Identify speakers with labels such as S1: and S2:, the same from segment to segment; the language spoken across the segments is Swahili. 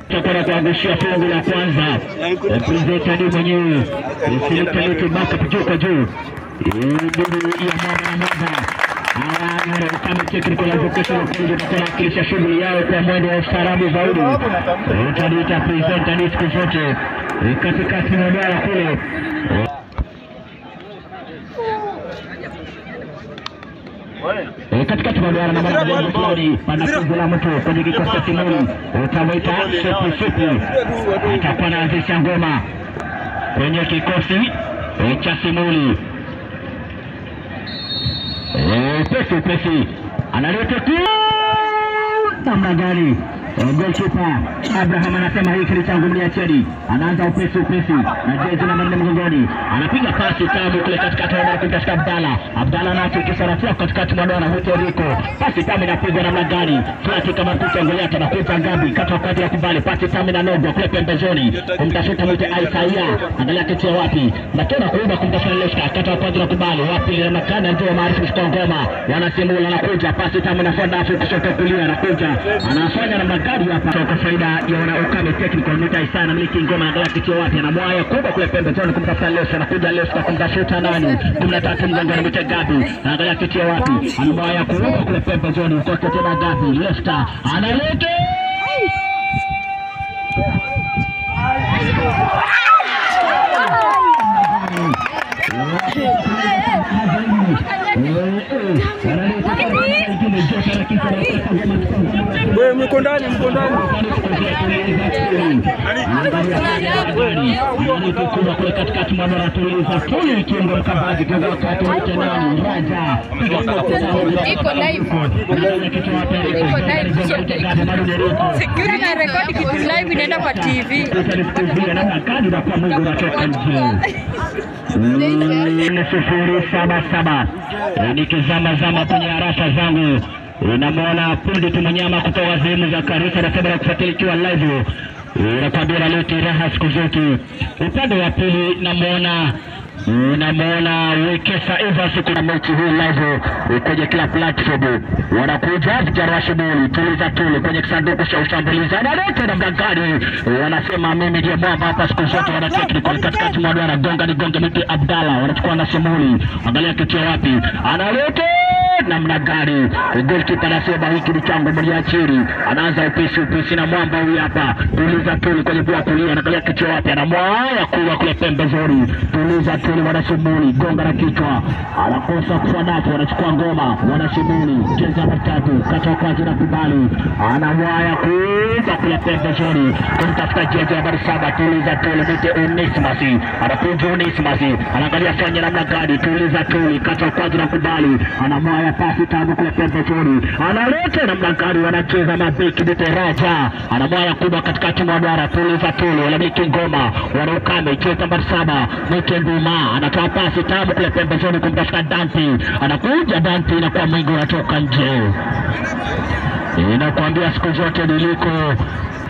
S1: Chakora kuangushia fungu la kwanza. Presenter ni mwenyewe. Selector letu backup juu kwa juu. Ndugu ya mwana. Kama technical advocation kuja kwa kulisha shughuli yao kwa mwendo wa ustaarabu zaidi. Utadita presenter ni siku zote. Katikati mwa bara kule. Katikati mwa bara na mwana Claudi panakuzula mtu kwenye kikosi cha Simuli. Utawaita Supi. Atakuwa na anzisha ngoma kwenye kikosi cha Simuli. Pesi analeta namna gani? Goalkeeper Abraham anasema hiki ni changu mniacheni. Anaanza upesi na jezi na manda mgongoni. Anapiga pasi tamu kule katikati na kumtafuta Abdalla anacho kisaratia katikati mwa dona Huto Rico. Pasi tamu inapigwa namna gani? Flati kama kucha Ngoliata na kuta Ngabi kata wakati ya kubali. Pasi tamu na Nogo kule pembezoni. Kumtafuta mwite Aisaya. Angalia kitia wapi? Na tena kuuba kumtafuta Leshka kata wakati ya kubali. Wapi ile makana ndio maarifu kwa ngoma. Wanasimula anakuja pasi tamu na Fonda Afrika kushoto kulia anakuja. Anafanya na magari hapa kwa faida ya wana Ukame Technical Mita Isana miliki ngoma na galaki kitia wapi anamwaya kubwa kule pembezoni kumtafuta Leshka anakuja Leshka kumtafuta nani 13 mgongoni mwite Gabi angalia kitia wapi anamwaya kubwa kule pembezoni kote tena Gabi Leshka analeta
S2: wewe mko ndani
S1: Ananitukua kule katikati mwa bara tuliza tuli kiungo mkabaji kwa wakati wote nani Raja
S3: iko live security na record kitu live inaenda kwa TV
S1: na magari na kwa Mungu natoka nje 077 nikizama kwenye harafa zangu namuona Pundi Tumanyama kutoka sehemu za Karisa na kabla kufuatiliwa live na kabla leo raha siku zote. Upande wa pili namuona Wekesa Evans kuna mechi hii live kwenye kila platform. Wanakuja Jarashibuli tuliza tuli kwenye kisanduku cha ushambulizi na wote na mgangani wanasema mimi ndiye mwamba hapa siku zote. Wana technical katikati mwa duara gonga miti Abdalla wanachukua na Simuli angalia kichwa wapi analeta namna gani goalkeeper anasema hiki ni changu mliachiri anaanza upesi na mwamba huyu hapa tuliza tuli kwenye kwa kulia angalia kichwa wapi anamwaya kule pembezoni tuliza tuli wanashimuli gonga na kichwa anakosa kufanata wanachukua ngoma wanashimuli cheza matatu kata kwa jina kubali anamwaya kule pembezoni kumtafuta jezi ya Barisaba tuliza tuli mite Onesmasi anakuja Onesmasi anaangalia fanya namna gani tuliza tuli kata kwa jina kubali anamwaya pasi tamu kule pembezoni analeta namna gani wanacheza mabeki mite Raja anamwaya kubwa katikati mwa duara tuliza tuli wanamiliki ngoma wana Ukame cheza Barisaba mite Nduma anatoa pasi tamu kule pembezoni kumtafuta Dante anakuja Dante na kwa mwingi unatoka nje. Inakuambia siku zote niliko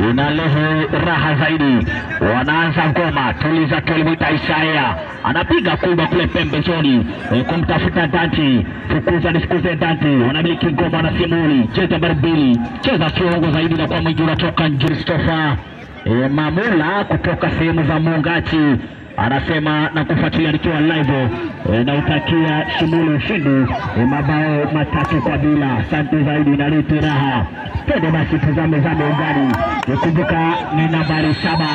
S1: inalehe raha zaidi. Wanaanza ngoma tuliza tulimwita Isaya anapiga kubwa kule pembezoni kumtafuta Dante fukuza nisikuze Dante wanamiliki ngoma na Simuli cheza barbili cheza kiungo zaidi na kwa mwingi unatoka nje. Christopher Mamula kutoka sehemu za Mungachi anasema na kufuatilia nikiwa live na utakia Simuli ushindi mabao 3-0. Asante zaidi na lete raha. Twende basi tuzame ugani. Kumbuka ni nambari 7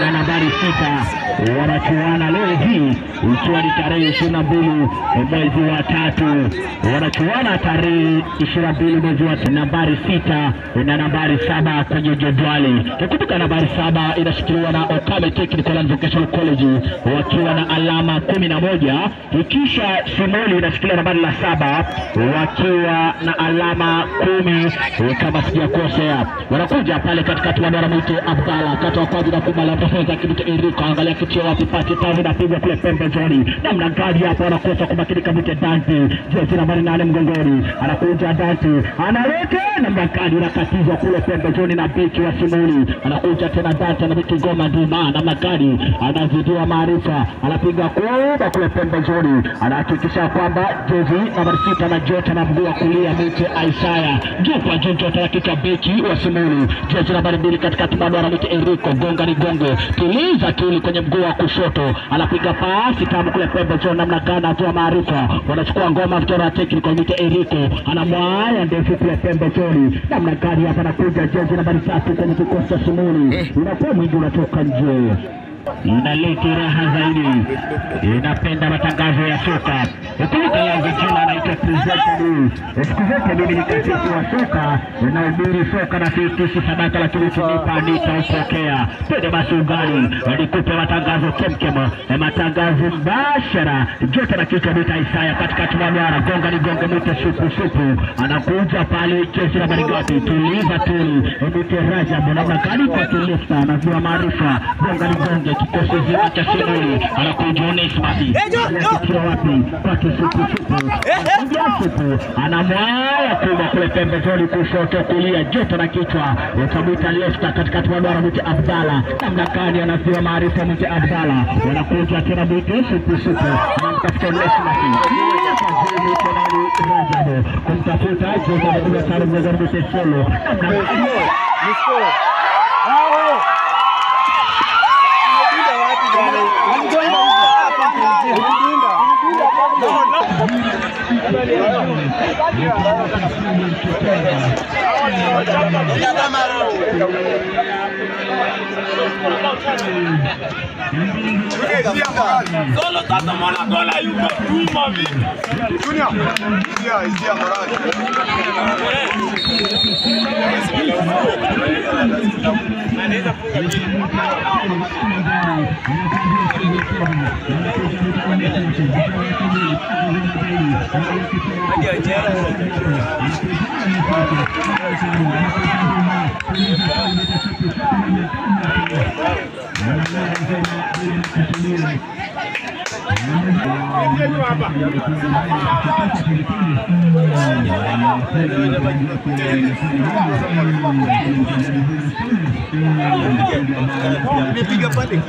S1: na nambari 6 wanachuana leo hii ikiwa ni tarehe 22 mwezi wa 3 wanachuana tarehe 22 mwezi wa 3 nambari 6 na nambari 7 kwenye jedwali. Kumbuka nambari 7 inashikiliwa na Ukame Technical and Vocational College wakiwa na alama 11 ikisha Simuli inashikilia nambari la 7 wakiwa na alama 10 kama sijakosea. Wanakuja pale katikati wa mara mwite Abdalla kata wa kwaji na kubala tofauti kibite Eriko angalia kichwa wapi pasi tavu na pigwa kule pembezoni namna gani hapa wanakosa kumakinika mwite Dante jezi nambari 8 mgongoni anakuja Dante analeta namna gani unakatizwa kule pembezoni na beki wa Simuli anakuja tena Dante na beki ngoma Nduma namna gani anazidiwa Maarifa anapiga kubwa kule pembezoni, anahakikisha kwamba jezi nambari 6 na Jota na mguu wa kulia Mite Isaya juu kwa Jota na kichwa beki wa Simoni, jezi nambari 2 katika Tumadora Mite Eriko gonga ni gonge tuliza tuli kwenye mguu wa kushoto, anapiga pasi tamu kule pembezoni namna gani atoa Maarifa, wanachukua ngoma Victoria Technical Mite Eriko anamwaya ndefu kule pembezoni namna gani hapa anakuja jezi nambari 3 kwenye kikosi cha Simoni, inakuwa mwingi unatoka nje. Inaleta raha zaidi, inapenda matangazo ya soka. Ukilika yangu jina anaitwa President. Siku zote mimi ni kasisi wa soka, unahubiri soka na fitishi sadaka, lakini kinipa nitaupokea. Twende basi ugali, nikupe matangazo kemkema, matangazo mbashara. Jota na kichwa Mite Isaya katika Tumadora gonga ni gonga Mite supu anakuja pale jezi na barigati tuliza tuli Mite Rajab namna gani kwa tulifta na Ziwa Maarifa gonga ni gonga kikosi zima cha Simoni, anakuja Onesmati anakuja wapi kwa supu anamwaya kubwa kule pembezoni kushoto kulia Jota na kichwa utamwita lefta katika Tumadora Mite Abdalla namna gani anaziwa Maarifa Mite Abdalla anakuja tena Mite supu anamtafuta Onesmati kumtafuta Jota na kuja tano Mite Solo
S2: Solo tata mwana gola yuko tuma vipi. Junior. Izia morali. Anaweza funga chini. Nipiga pale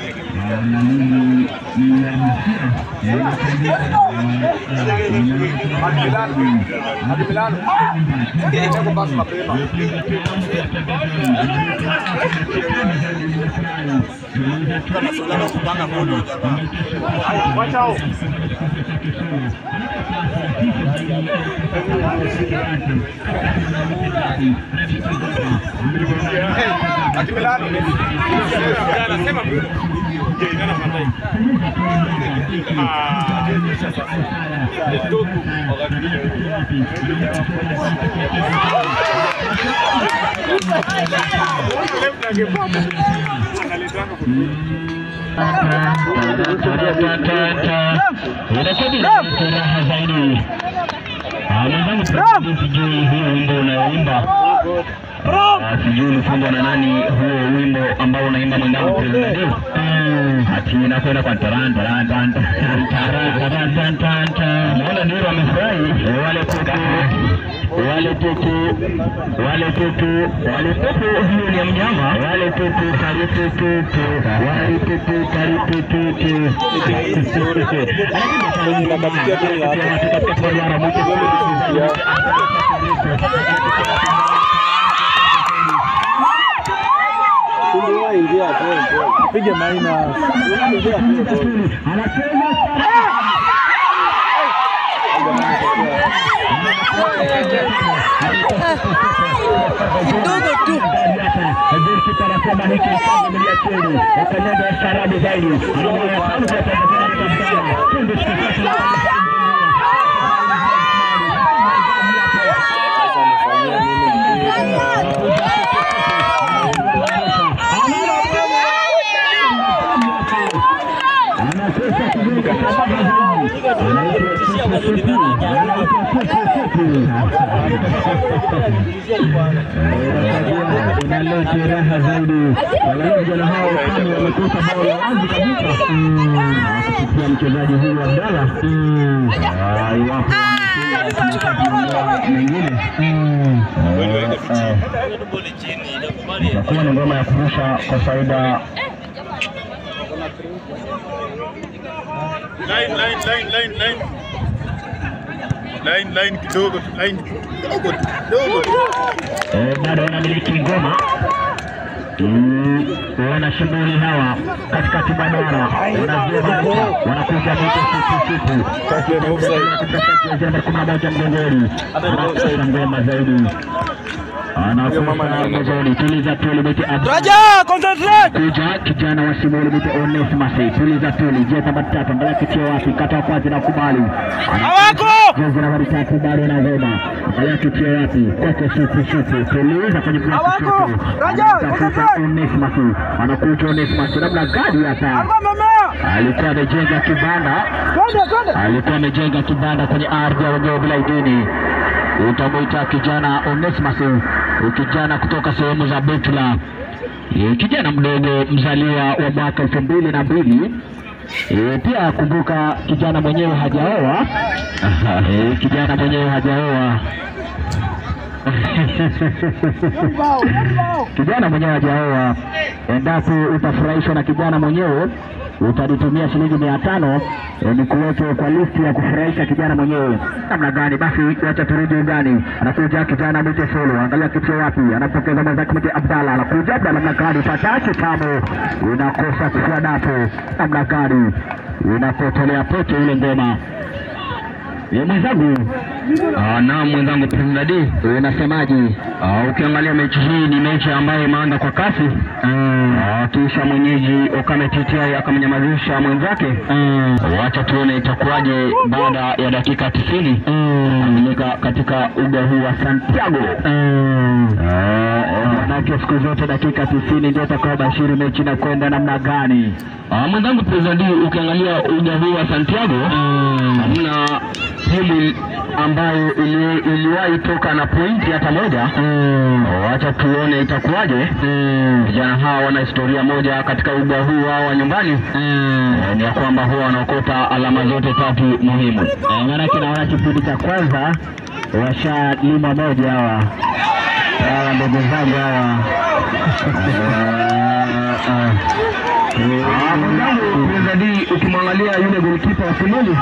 S2: sijui ulifunga na nani huo wimbo ambao unaimba mwendao President. Ati inakwenda kwa taranta. Mbona ndio wamefurahi wale tutu hiyo ni mnyama wale tutu
S4: ingia apige minus
S3: kidogo tu
S1: inaleta raha zaidi. Wale vijana hao kama wamekosa bao la wazi kabisa kupitia mchezaji huyu Abdalla. Kwa ngoma ya kurusha kwa faida
S5: Line kidogo.
S1: Bado wanamiliki ngoma. Wana shughuli hawa katikati barabara. Wanakuja moto supu. Kuna moja mgongoni. Anakosa ngoma zaidi. Anakosa mgongoni. Tuliza tuli mwite
S4: Raja, concentrate!
S1: Kuja kijana wa Simoli mwite Onesmus. Tuliza tuli. Jeza matata. Mbala kichia wapi. Kata wapazi na kubali.
S4: Awako!
S1: Jeza na maritatu bado na ngoma. Mbala kichia wapi. Kweke supu. Tuliza kwenye plati supu.
S4: Awako! Raja, concentrate!
S1: Onesmus. Anakuja Onesmus. Labda gadi hata. Alikuwa amejenga kibanda. Alikuwa amejenga kibanda kwenye ardhi ya wenyewe bila idini. Utamuita kijana Onesmus, kijana kutoka sehemu za Betla. Kijana mdogo mzaliwa wa mwaka 2002. Pia kumbuka kijana mwenyewe hajaoa. Kijana mwenyewe hajaoa. Kijana mwenyewe hajaoa. Endapo utafurahishwa na kijana mwenyewe, utanitumia shilingi 500 ni kuweke kwa listi ya kufurahisha kijana mwenyewe. Namna gani? Basi wacha turudi ugani. Anakuja kijana mwite Solo. Angalia kichwa wapi. Anapokeza mwenzake mwite Abdalla. Anakuja Abdalla namna gani? Patachi tamo. Unakosa kufua dapo. Namna gani? Unapotelea pote ile ngoma. Mwenzangu.
S2: Na mwenzangu President,
S1: unasemaje?
S2: Ukiangalia mechi hii ni mechi ambayo imeanza kwa kasi. Kisha mwenyeji Okame TTI akamnyamazisha mwenzake. Wacha tuone itakuwaje baada ya dakika 90 katika uga huu wa Santiago.
S1: Manake siku zote dakika 90 ndio itakayobashiri mechi na kwenda namna gani.
S2: Mwenzangu President, ukiangalia uga huu wa Santiago hamna timu ambayo iliwahi toka na pointi hata moja. Wacha tuone itakuwaje. Vijana hawa wana historia moja katika uga huu wao wa nyumbani. Ni ya kwamba huwa wanaokota alama zote 3 muhimu.
S1: Manake naona kipindi cha kwanza washalima moja hawa. Ndugu zangu hawa.
S2: President, ukimwangalia yule goalkeeper wa Simuli,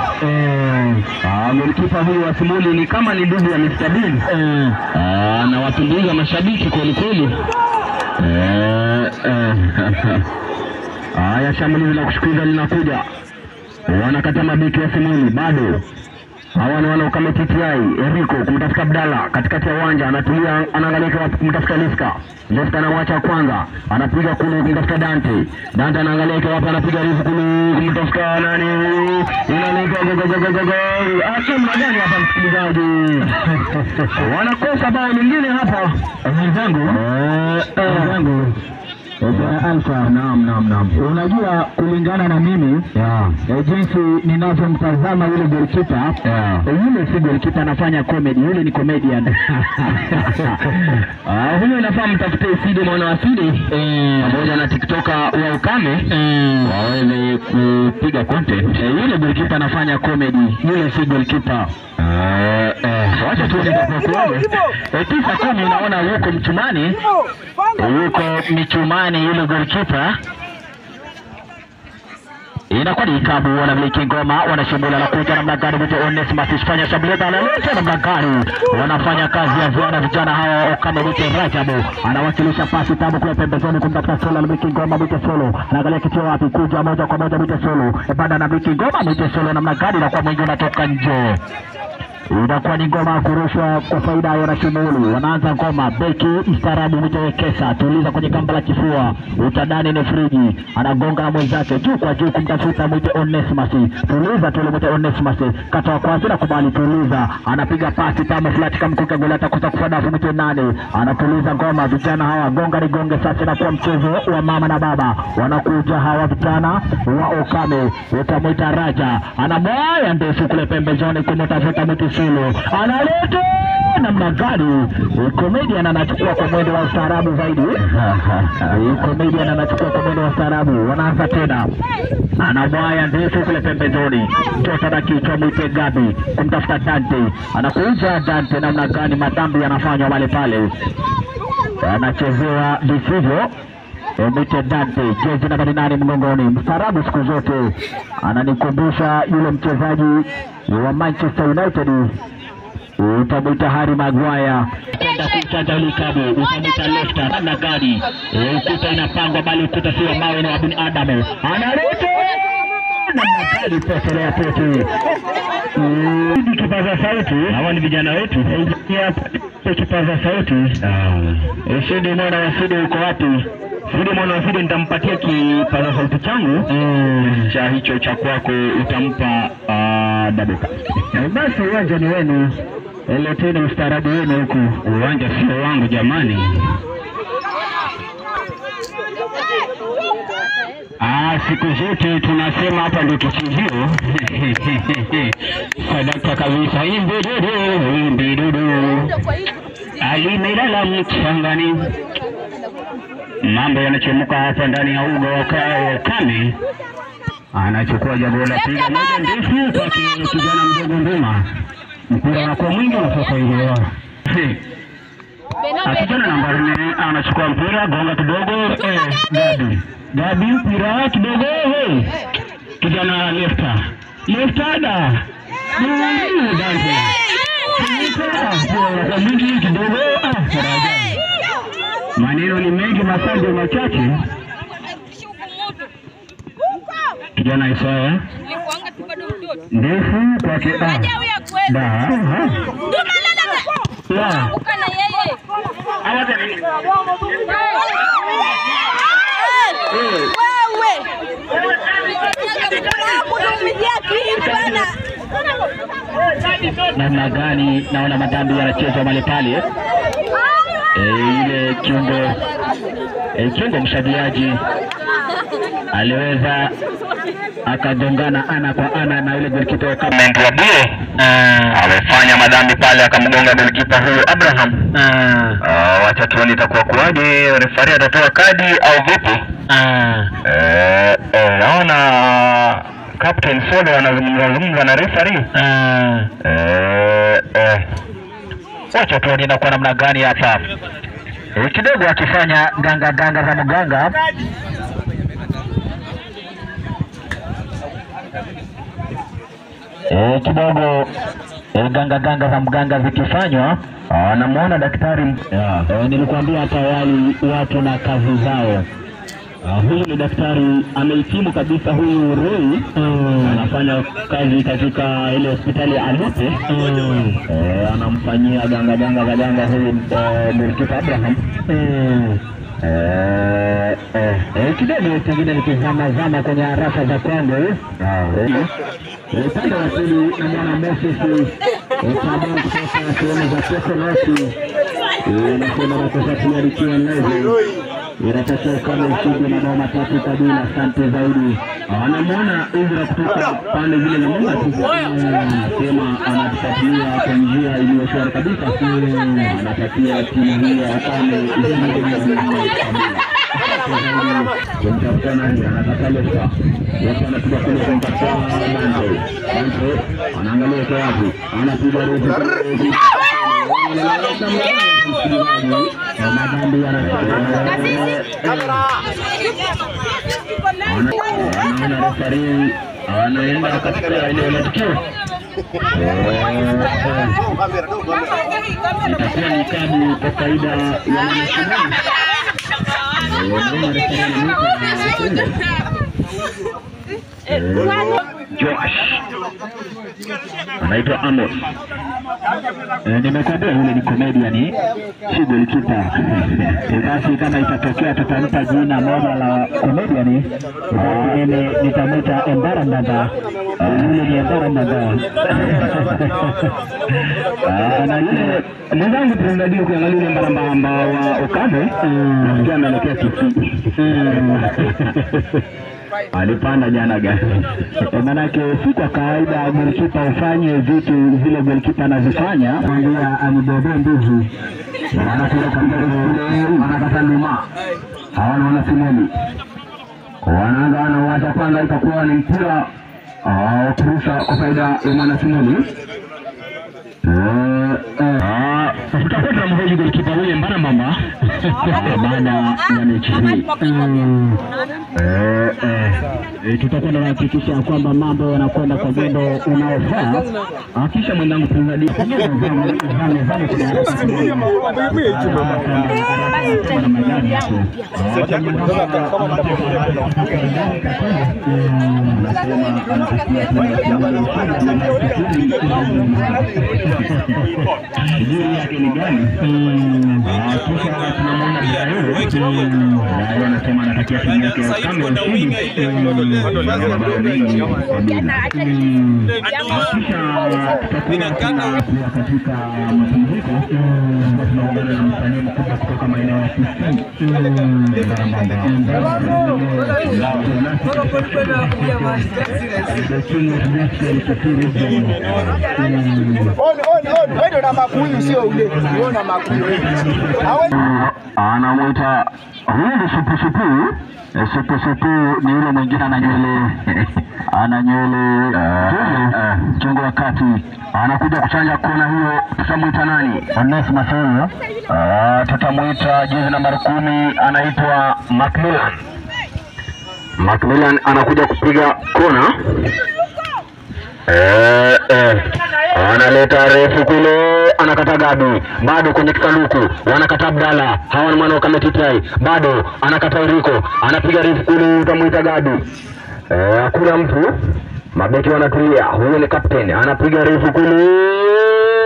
S2: goalkeeper huyu wa Simuli ni kama ni ndugu ya Mr. Bean. Na watumbuiza mashabiki kweli kweli. Haya, shambulizi la kushukiza linakuja. Wanakata mabeki wa Simuli bado. Hawa ni wana Okame TTI. Eriko kumtafuta Abdalla katikati ya uwanja, anatulia, anaangalia kumtafuta Liska. Liska anamwacha kwanza, anapiga kule kumtafuta Dante. Dante anaangalia kwa wapi, anapiga rifu kule kumtafuta nani? Inalenga go. Acha mnagani hapa msikilizaji. Wanakosa bao lingine hapa. Mwenzangu.
S1: Alfa, naam. Unajua kulingana na mimi, jinsi ninavyomtazama yule goalkeeper, yule si goalkeeper anafanya comedy, yule ni comedian.
S2: Huyo inafaa mtafute Sidi mwana wa Sidi pamoja na TikToker wa Okame waweze kupiga content.
S1: Yule goalkeeper anafanya comedy, yule si goalkeeper.
S2: Wacha tuone kwa kuone.
S1: 9-10 unaona yuko mchumani. Yule goalkeeper. Inakuwa ni ikabu, wanamiliki ngoma, wanashughula na kuja namna gani mwite Onesmus fanya shughuli na lolote namna gani. Wanafanya kazi ya ziada vijana hawa. Okame mwite Rajabu. Anawakilisha pasi tabu kule pembezoni kumtafuta Solo, anamiliki ngoma mwite Solo. Anaangalia kichwa wapi, kuja moja kwa moja mwite Solo. Baada anamiliki ngoma mwite Solo namna gani na kwa mwingi unatoka nje. Inakuwa ni ngoma kurushwa kwa faida ya wanashughuli. Wanaanza ngoma, beki mstarabu mtewekesa, tuliza kwenye kamba la kifua. Utadani ni friji, anagonga mwenzake juu kwa juu kumtafuta mwite Onesmus. Tuliza tuli mwite Onesmus, kata wa kwanza na kubali tuliza. Anapiga pasi tamu flat kama mkuka gola atakosa kufadafu mwite nane. Anatuliza ngoma, vijana hawa gonga ni gonge sasa na kwa mchezo wa mama na baba. Wanakuja hawa vijana wa Okame, utamwita Raja. Anamwaya ndefu kule pembezoni kumtafuta mwite Solo. Analeta namna gani? Comedian anachukua kwa mwendo wa ustaarabu zaidi. Comedian anachukua kwa mwendo wa ustaarabu. Wanaanza tena. Anamwaya ndefu kule pembezoni. Tota na kichwa mwite Gabi kumtafuta Dante. Anakuja Dante namna gani? Madhambi yanafanywa wale pale. Anachezewa visivyo. Mwite Dante, jezi namba 8 mgongoni. Mstarabu siku zote, ananikumbusha yule mchezaji wa Manchester United, utamwita Harry Maguire. Kwenda kuchanja ile kabu, utamwita Lefta namna gani? Ukuta inapangwa bali ukuta sio mawe na Ibn Adam. Anaruka namna gani pesa ya pete.
S2: Kipaza sauti, hawa ni vijana wetu. Kipaza sauti. Shidi mwana wa Shidi uko wapi? Shidi mwana wa Shidi nitampatia kipaza sauti changu. Cha hicho cha kwako utampa Dabuka.
S1: Basi uwanja ni wenu. Leteni ustaarabu wenu huku.
S2: Uwanja sio wangu jamani. Siku zote tunasema hapa ndio kichinjio. Sadaka kabisa. Imbi dudu. Alimelala mchangani. Mambo yanachemuka hapa ndani ya uga wa kame. Anachukua jambo la piga moja ndefu kwa kijana mdogo Nduma. Mpira unakuwa mwingi unatoka nje. Kijana nambari 4 anachukua mpira, gonga kidogo. Gabi mpira kidogo. Kijana Lefta da. Dante. Kwa mwingi kidogo. Maneno ni mengi, masande machache. Kijana Isaya ndefu kwake namna gani naona madhambi yanachezwa mali pale. Ile kiungo mshabiaji aliweza akagongana ana kwa ana na ile goalkeeper kama Mbwabio. Amefanya madhambi pale, akamgonga goalkeeper huyo Abraham. Wacha tuone itakuwa kuaje, referee atatoa kadi au vipi? Naona Captain Solo anazungumza na referee. Wacha tuone inakuwa namna gani hapa. Kidogo akifanya ganga za mganga. Kidogo ganga za mganga zikifanywa, namuona daktari. Nilikwambia hata awali watu na kazi zao. Huyu ni daktari amehitimu kabisa, huyu Roy. Anafanya kazi katika ile hospitali ya Alote. Anamfanyia ganga huyu goalkeeper Abraham. Kidogo tengine nikizama kwenye haraka za kwangu. Upande wa pili na mwana Moses Utabangu kutoka sehemu za Pesa Nasi. Nasema nakosatia likiwa lezo. Inatakiwa kama ushindi na bao 3 kabila. Asante zaidi. Anamuona Ibra kutoka pande zile na Munga sema anatatia kwa njia iliyo shwari kabisa. Anatatia timu hii ya Kame Kumtafutana hii, anataka Lefta. Lefta anapiga kule kumtafutana Dante. Anaangalia kwa wapi, anapiga refu. Madhambi anaona referee anaenda katika eneo la tukio. Itakuwa ni kadi kwa faida ya wanashindani. Josh anaitwa Amos. Nimekwambia yule ni comedian, si goalkeeper. Basi kama itatokea tutampa jina moja la comedian, mimi nitamwita Embara Ndanda. Yule ni Embara Ndanda. Na yule mwanangu tunaendelea kuangalia Embara Ndanda wa Ukame, nasikia anaelekea Kisii. Alipanda jana gani? Manake si kwa kawaida goalkeeper ufanye vitu vile goalkeeper anazifanya. Angalia alibebe ndizi. Anakata Nduma. Hawana wanasimami. Wanaanza na wacha kwanza itakuwa ni mpira kurusha kwa faida ya Mwanasimami. tutakuwa tunamhoji golikipa huyu Mbana Mamba baada ya mechi hii. Tutakuwa tunahakikisha kwamba mambo yanakwenda kwa mwendo unaofaa. Kisha mwenzangu Pungadi yake ni gani? Kisha tunamwona Brayo anasema anatakia timu yake kama ushindi. Katika mapumziko tunaungana na msanii mkubwa kutoka maeneo ya Kisii. Anamuita huyu supu ni yule mwingine ana nywele chungu wa kati, anakuja kuchanja kona hiyo. Tutamuita nani? Anes Masoyo. Tutamuita jezi namba 10 anaitwa Macmillan anakuja kupiga kona. Analeta refu kule, anakata Gabi, bado kwenye kisanduku, wanakata Abdalla, hawa ni mwana Kametitai, bado anakata Eriko, anapiga refu kule, utamuita Gabi. Hakuna mtu, mabeki wanatulia, huyo ni captain, anapiga refu kule,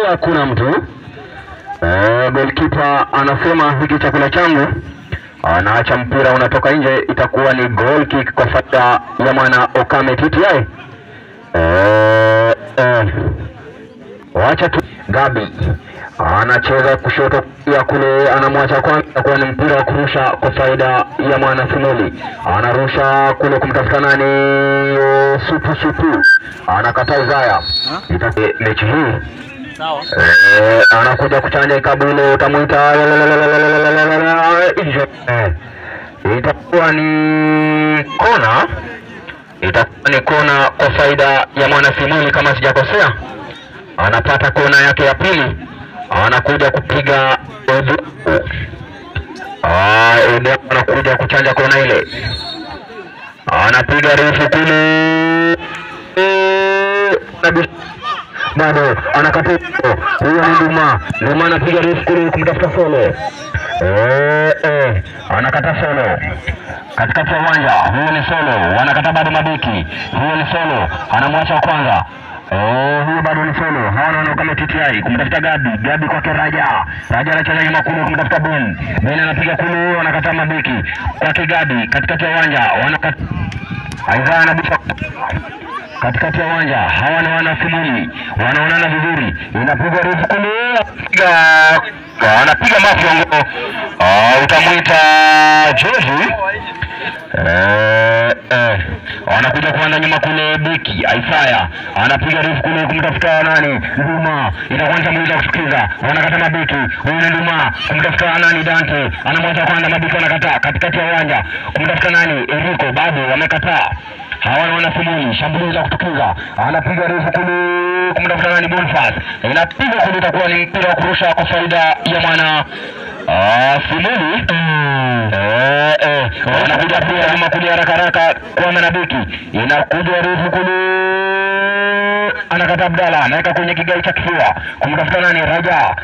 S2: hakuna mtu. Goalkeeper anasema hiki chakula changu, anaacha mpira unatoka nje, itakuwa ni goal kick kwa faida ya mwana Kametitai. Wacha tu Gabi anacheza kushoto ya kule, anamwacha kwa ni mpira wa kurusha kwa faida ya mwana Simoli. Anarusha kule kumtafuta nani? Supu anakata Uzaya. Mechi hii anakuja kuchanja Ikabule, utamuita itakuwa ni kona. Itakuwa ni kona kwa faida ya mwana Simoli kama sijakosea. Anapata kona yake ya pili, anakuja kupiga anakuja kuchanja kona ile, anapiga refu kule, bado anakata. Huyo ni Nduma anapiga refu kule kumtafuta Solo. Anakata Solo katikati ya uwanja. Huyo ni Solo, wanakata bado mabeki. Huyo ni Solo, anamwacha kwanza. Huyo bado ni Solo, hawana kama TTI kumtafuta Gabi kwake Raja anacheza nyuma kule kumtafuta Ben anapiga kule, wanakata mabeki kwake Gabi katikati ya uwanja, wanakata Aiza anabisha katikati ya uwanja. Hawa ni wana Simoni, wanaonana vizuri, inapiga refu kule, anapiga mafiongo. Utamuita Joji. Anakuja kuanda nyuma kule beki Isaya, anapiga refu kule kumtafuta nani? Nduma. Itakuwa mwili wa kusikiza, wanakata mabeki. Huyu ni Nduma kumtafuta nani? Dante anamwacha kwanza, mabeki wanakata katikati ya uwanja kumtafuta nani? Eriko, bado wamekataa. Hawa wana Simoni, shambulizi la kutukiza, anapiga refu kule kumtafuta nani? Bonfas. Inapiga kule, itakuwa ni mpira wa kurusha kwa faida ya mwana Simoni. Wanakuja pia nyuma kule haraka kwa manabeki, inakuja refu kule, anakata Abdalla, anaweka kwenye kigai cha kifua kumtafuta nani? Raja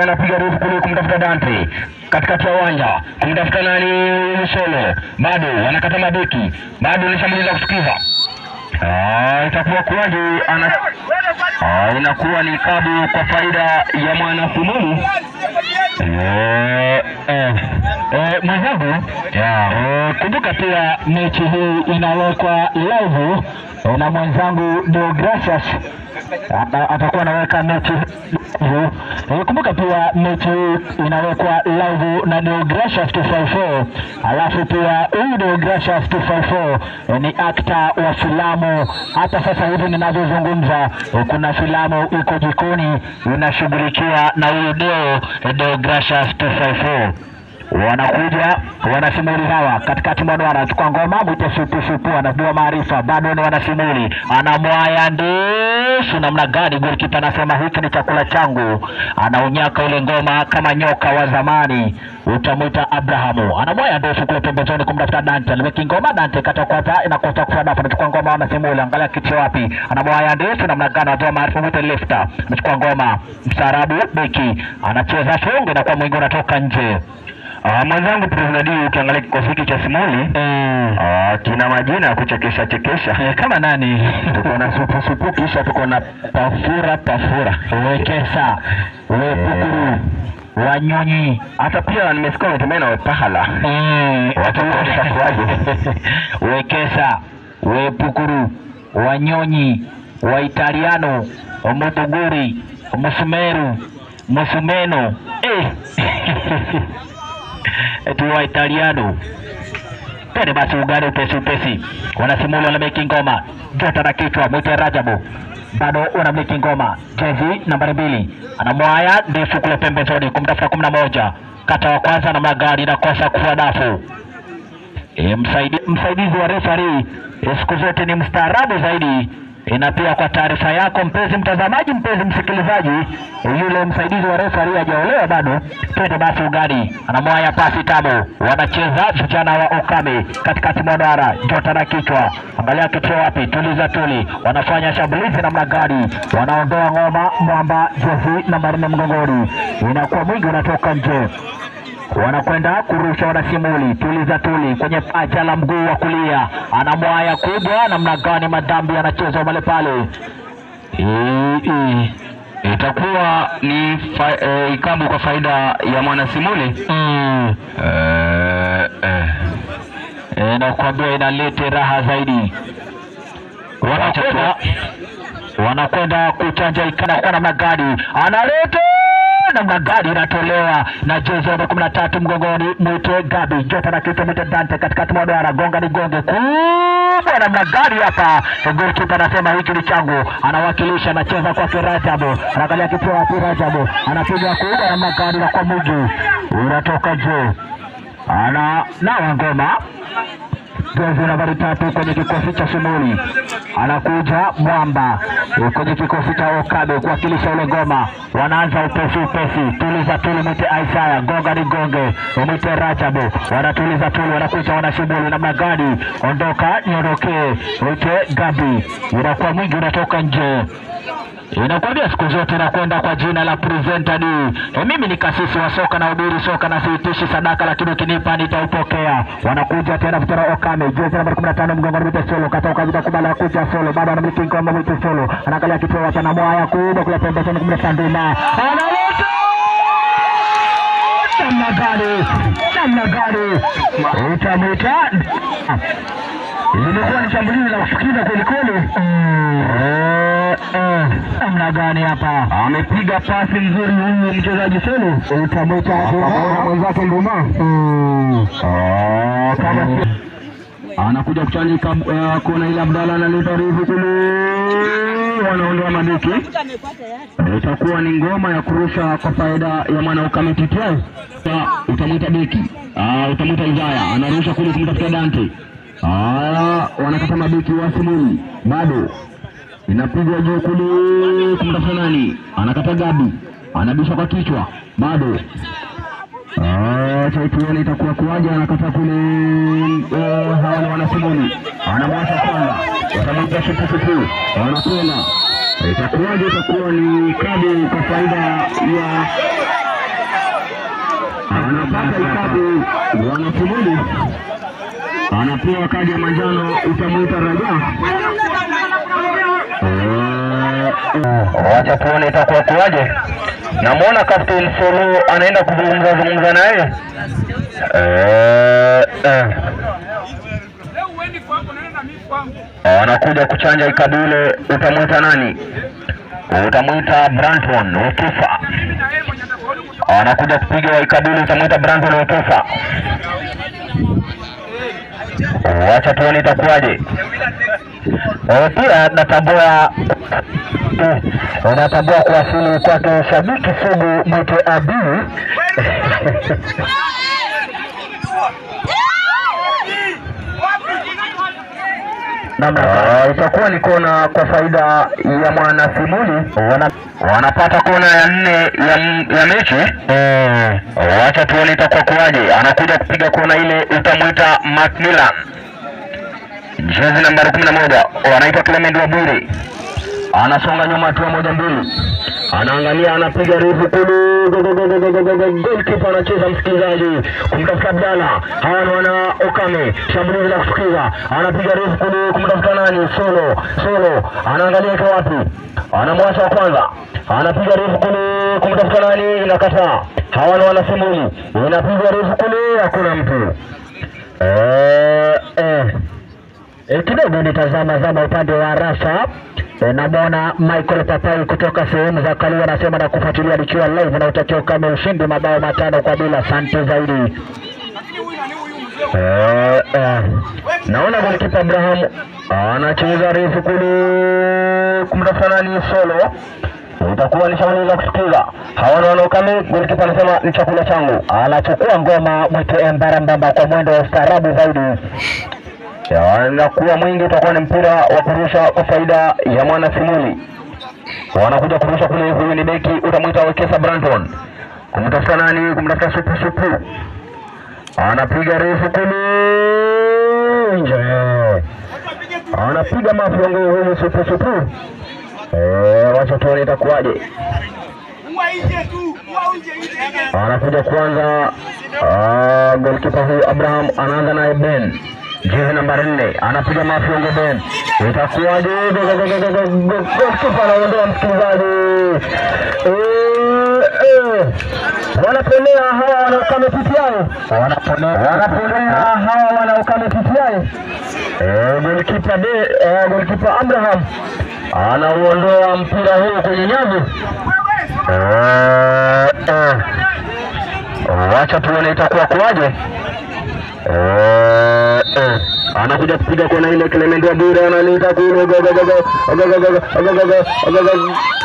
S2: anapiga refu kule kumtafuta Dante katikati ya uwanja kumtafuta nani? Solo, bado wanakata mabeki, bado ni shambulizi la kusikiza. Itakuwa kuwaje? Inakuwa ni kabu kwa faida ya mwana Simoni. Mwenzangu, kumbuka pia mechi hii inawekwa live na mwenzangu Deogracious atakuwa anaweka mechi hiyo. Kumbuka pia mechi inawekwa live na Deogracious 254. Alafu pia huyu Deogracious 254 ni actor wa filamu. Hata sasa hivi ninazozungumza kuna filamu iko jikoni inashughulikiwa na huyu Deogracious 254.
S1: wanakuja wanasimuli hawa katikati mwa duara, chukua ngoma mwite supu anajua maarifa, bado ni wanasimuli, anamwaya ndefu namna gani, golikipa anasema hiki ni chakula changu, anaunyaka ile ngoma kama nyoka wa zamani, utamwita Abrahamu, anamwaya ndefu kule pembezoni kumtafuta Dante, limeki ngoma Dante kata kwata inakosa kufanya, anachukua ngoma wanasimuli, angalia kichwa wapi, anamwaya ndefu namna gani, anajua maarifa, mwite lifter, anachukua ngoma msarabu beki, anacheza fungu na kwa mwingi unatoka nje.
S2: Mwenzangu President, ukiangalia kikosi hiki cha Simuli kina majina ya kuchekesha
S1: kama nani?
S2: Tuko na supu kisha tuko na pafura
S1: Wekesa, Wepukuru, Wanyonyi,
S2: hata pia nimesikia unatumia Wepahala.
S1: Watakosa kwaje? Wekesa, Wepukuru, Wanyonyi, Waitaliano, Omotoguri, Musumeno. Eti wa Italiano. Pende basi ugari upesi. Wanasimuli wanameki ngoma. Jota na kichwa mwite Rajabu. Bado wanameki ngoma. Jezi nambari 2. Anamwaya ndefu kule pembezoni kumtafuta 11. Kata wa kwanza na magari na kosa kuwa dafu. Msaidizi wa referee siku zote ni mstaarabu zaidi. Na pia kwa taarifa yako mpenzi mtazamaji, mpenzi msikilizaji, yule msaidizi wa referee hajaolewa bado. Twende basi ugari, anamwaya pasi tamu, wanacheza vijana wa Okame katikati mwa duara, Jota na kichwa, angalia kichwa wapi, tuliza tuli, wanafanya shambulizi namna gani, wanaondoa ngoma mwamba jezi nambari 4 mgongoni, inakuwa mwingi unatoka nje. Wanakwenda kurusha wanasimuli, tuliza tuli kwenye pacha la mguu wa kulia, anamwaya kubwa namna gani, madhambi anachezwa pale pale.
S2: Itakuwa ni ikabu kwa faida ya mwana Simuli.
S1: Nakwambia inalete raha zaidi. Wanakwenda kuchanja ikana kwa namna gani, analeta namna gani, inatolewa na jezi ya 13 mgongoni, mwite Gabi, Jota na kichwa mwite Dante katikati mwa duara, gonga ni gonge kubwa namna gani hapa, golikipa anasema hiki ni changu, anawakilisha, anacheza kwa Rajabu, angalia kichwa wapi Rajabu, anapiga kubwa namna gani na kwa muju unatoka juu, nawa ngoma jezi nambari 3 kwenye kikosi cha Simuli, anakuja mwamba kwenye kikosi cha Okabe kuwakilisha ule ngoma, wanaanza upesi, tuliza tuli mwite Isaya, gonga ni gonge mwite Rajabu, wanatuliza tuli, wanakuja wanasimuli namna gani, ondoka nyorokee mwite Gabi, inakuwa mwingi unatoka nje. Inakwambia siku zote nakwenda kwa jina la Presenter D. Mimi ni kasisi wa soka na udiri soka na siitishi sadaka, lakini ukinipa nitaupokea. Wanakuja tena vijana Okame, jezi nambari 15 mgongoni mwite Solo, katoka vita kubala kuja Solo, bado anamiliki ngoma mwite Solo, anaangalia kichwa cha namwaya kubwa kule pembezoni kumleta Nduma, analeta namna gani utamwita. Ilikuwa ni shambulizi la kufikiza kweli. Namna gani hapa, amepiga pasi nzuri huyu mchezaji Solo, utamwita mwenzake Nduma. Kama anakuja kuchanja kona ile, Abdalla analeta rivu kule, wanaondoa mabeki. Itakuwa ni ngoma ya kurusha kwa faida ya mwana Okame TTI. Utamwita beki, utamwita Isaya, anarusha kule kumtafuta Dante. Wanakata mabeki wa Simuli, bado inapigwa juu kule kumtafuta nani, anakata Gabi, anabisha kwa kichwa, bado chaituone itakuwa kuwaje, anakata kule hawa ni wana Simuli, anamwacha kwanza, watamwita shupu, wanakwenda, itakuwaje, itakuwa ni kabu kwa faida ya anapata ikabu wana Simuli, anapewa kadi ya manjano, utamwita Raja. Wacha tuone itakuwa kuwaje. Namuona Captain Solo anaenda kuzungumza naye. Anakuja kuchanja ikabule, utamwita nani? Utamwita Branton Utufa. Anakuja kupiga ikabule, utamwita Branton Utufa. Wacha tuone itakuwaje. Pia natambua kuwasili kwake shabiki sugu mwite Abi.
S2: Itakuwa ni kona kwa faida ya mwana Simuli. Wanapata kona ya 4 ya mechi. Wacha tuone itakuwa kwaje. Anakuja kupiga kona ile, utamuita Macmillan. Jezi nambari 11 wanaita Clement Wabure. Anasonga nyuma hatua 1-2. Anaangalia, anapiga refu kule. Goalkeeper anacheza, msikilizaji, kumtafuta Abdalla. Hawa wana Okame, shambulizi la kusikiza. Anapiga refu kule kumtafuta nani? Solo. Anaangalia kwa wapi? Anamwacha wa kwanza. Anapiga refu kule kumtafuta nani? Inakataa. Hawa wana Simuli. Inapiga refu kule, hakuna mtu. Kidogo nitazama upande wa Rasha. Namwona Michael Papai kutoka sehemu za Kalia, anasema na kufuatilia nikiwa live na utakio kama ushindi mabao 5-0. Asante zaidi. Naona golikipa Abraham anacheza refu kule kumtafuta nani? Solo. Itakuwa ni shambulizi la kusikiza. Hawana wanaokame. Golikipa anasema ni chakula changu. Anachukua ngoma mwite Mbarambamba kwa mwendo wa ustaarabu zaidi. Anakuwa mwingi, utakuwa ni mpira wa kurusha kwa faida ya mwana Simuli. Wanakuja kurusha kule, huyu ni beki, utamuita Wekesa Brandon. Kumtafuta nani? Kumtafuta Supu. Anapiga refu kule nje. Anapiga mafiongo huyu Supu. Wacha tuone itakuwaje. Anakuja kwanza goalkeeper huyu Abraham, anaanza naye Ben. Jezi nambari 4 anapiga mafiongo Ben. Itakuwaje? Goalkeeper anaondoa, msikilizaji. Wanaponea hawa wanaokame PTI. Goalkeeper Abraham anauondoa mpira huu kwenye nyavu. Wacha tuone itakuwa kwaje. Anakuja kupiga kona ile, Clement Wabure ananiita kule.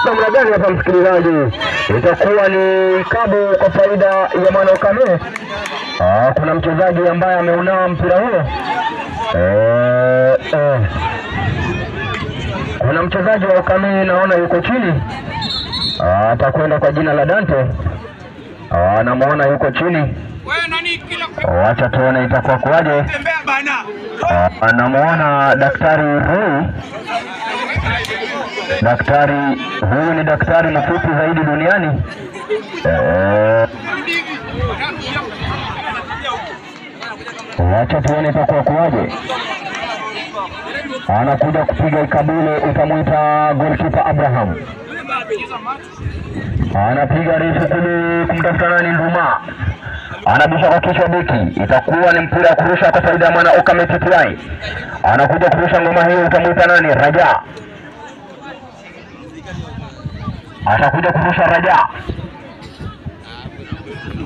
S2: Namna gani hapa, msikilizaji? Itakuwa ni kabu kwa faida ya mwana Okame. Kuna mchezaji ambaye ameunawa mpira huo. Kuna mchezaji wa Okame naona yuko chini. Atakwenda kwa jina la Dante. Namuona yuko chini. Wacha tuone itakuwa kwaje. Anamuona Daktari Roy. Huyu ni daktari mfupi zaidi duniani. Wacha tuone itakuwa kwaje. Anakuja kupiga ikabule, utamuita goalkeeper Abraham. Anapiga refu kule kumtafuta nani? Nduma. Anabisha kwa kichwa beki. Itakuwa ni mpira kurusha kwa faida ya mwana Okame PTI. Anakuja kurusha ngoma hiyo, utamuita nani? Raja. Atakuja kurusha Raja.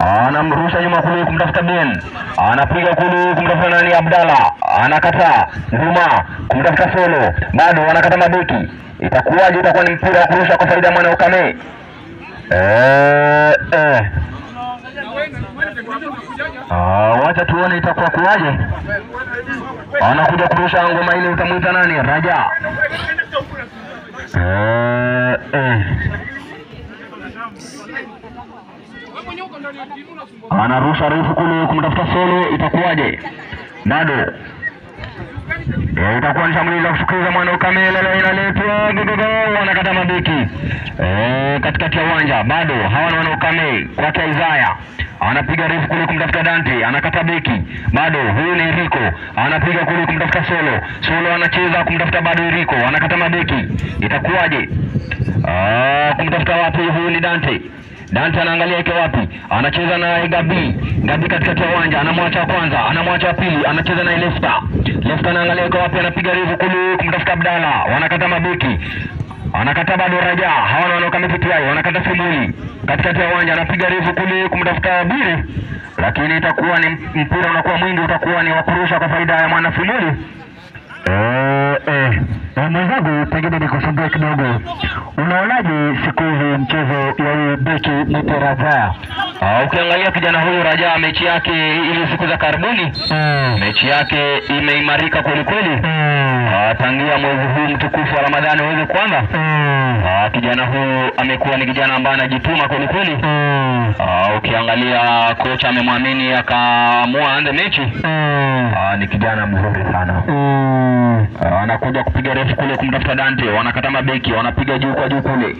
S2: Anamrusha nyuma kule kumtafuta Ben. Anapiga kule kumtafuta nani? Abdalla. Anakataa. Nduma kumtafuta Solo. Bado wanakata mabeki. Itakuwaje? Itakuwa ni mpira wa kurusha kwa faida ya mwana Okame. Wacha tuone itakuwa kuaje. Anakuja kurusha ngoma ile, utamuita nani? Raja. Anarusha refu kule kumtafuta Solo, itakuwaje? Bado itakuwa ni shambulizi la kufukiza mwana Okame. Inaletwa, wanakata mabeki katikati ya uwanja. Bado hawana wana Okame kwake Isaiah. Anapiga refu kule kumtafuta Dante, anakata beki. Bado huyu ni Eriko, anapiga kule kumtafuta Solo anacheza kumtafuta bado Eriko, anakata mabeki. Itakuwaje? Kumtafuta wapi? Huyu ni Dante anaangalia ike wapi? Anacheza na Gabi katikati ya uwanja, anamwacha kwanza, anamwacha pili, anacheza na Lester anaangalia ike wapi? Anapiga refu kule kumtafuta Abdalla, wanakata mabeki. Anakata bado Raja. Hawana wanaokame PTI, wanakata Simuli katikati ya uwanja, anapiga refu kule kumtafuta Bire, lakini itakuwa ni mpira unakuwa mwingi, utakuwa ni wakurusha kwa faida ya mwana Simuli. Mwenzangu, pengine nikusumbue kidogo. Unaonaje siku hizi mchezo ya beki Muteraza? Ukiangalia kijana huyu Raja, mechi yake ile siku za karibuni, mechi yake imeimarika kweli kweli. Tangia mwezi huu mtukufu wa Ramadhani uweze kuanza, kijana huyu amekuwa ni kijana ambaye anajituma kweli kweli. Ukiangalia kocha amemwamini akaamua anze mechi. Ni kijana mzuri sana. Anakuja kupiga refu kule kumtafuta Dante, wanakata mabeki, wanapiga juu kwa juu kule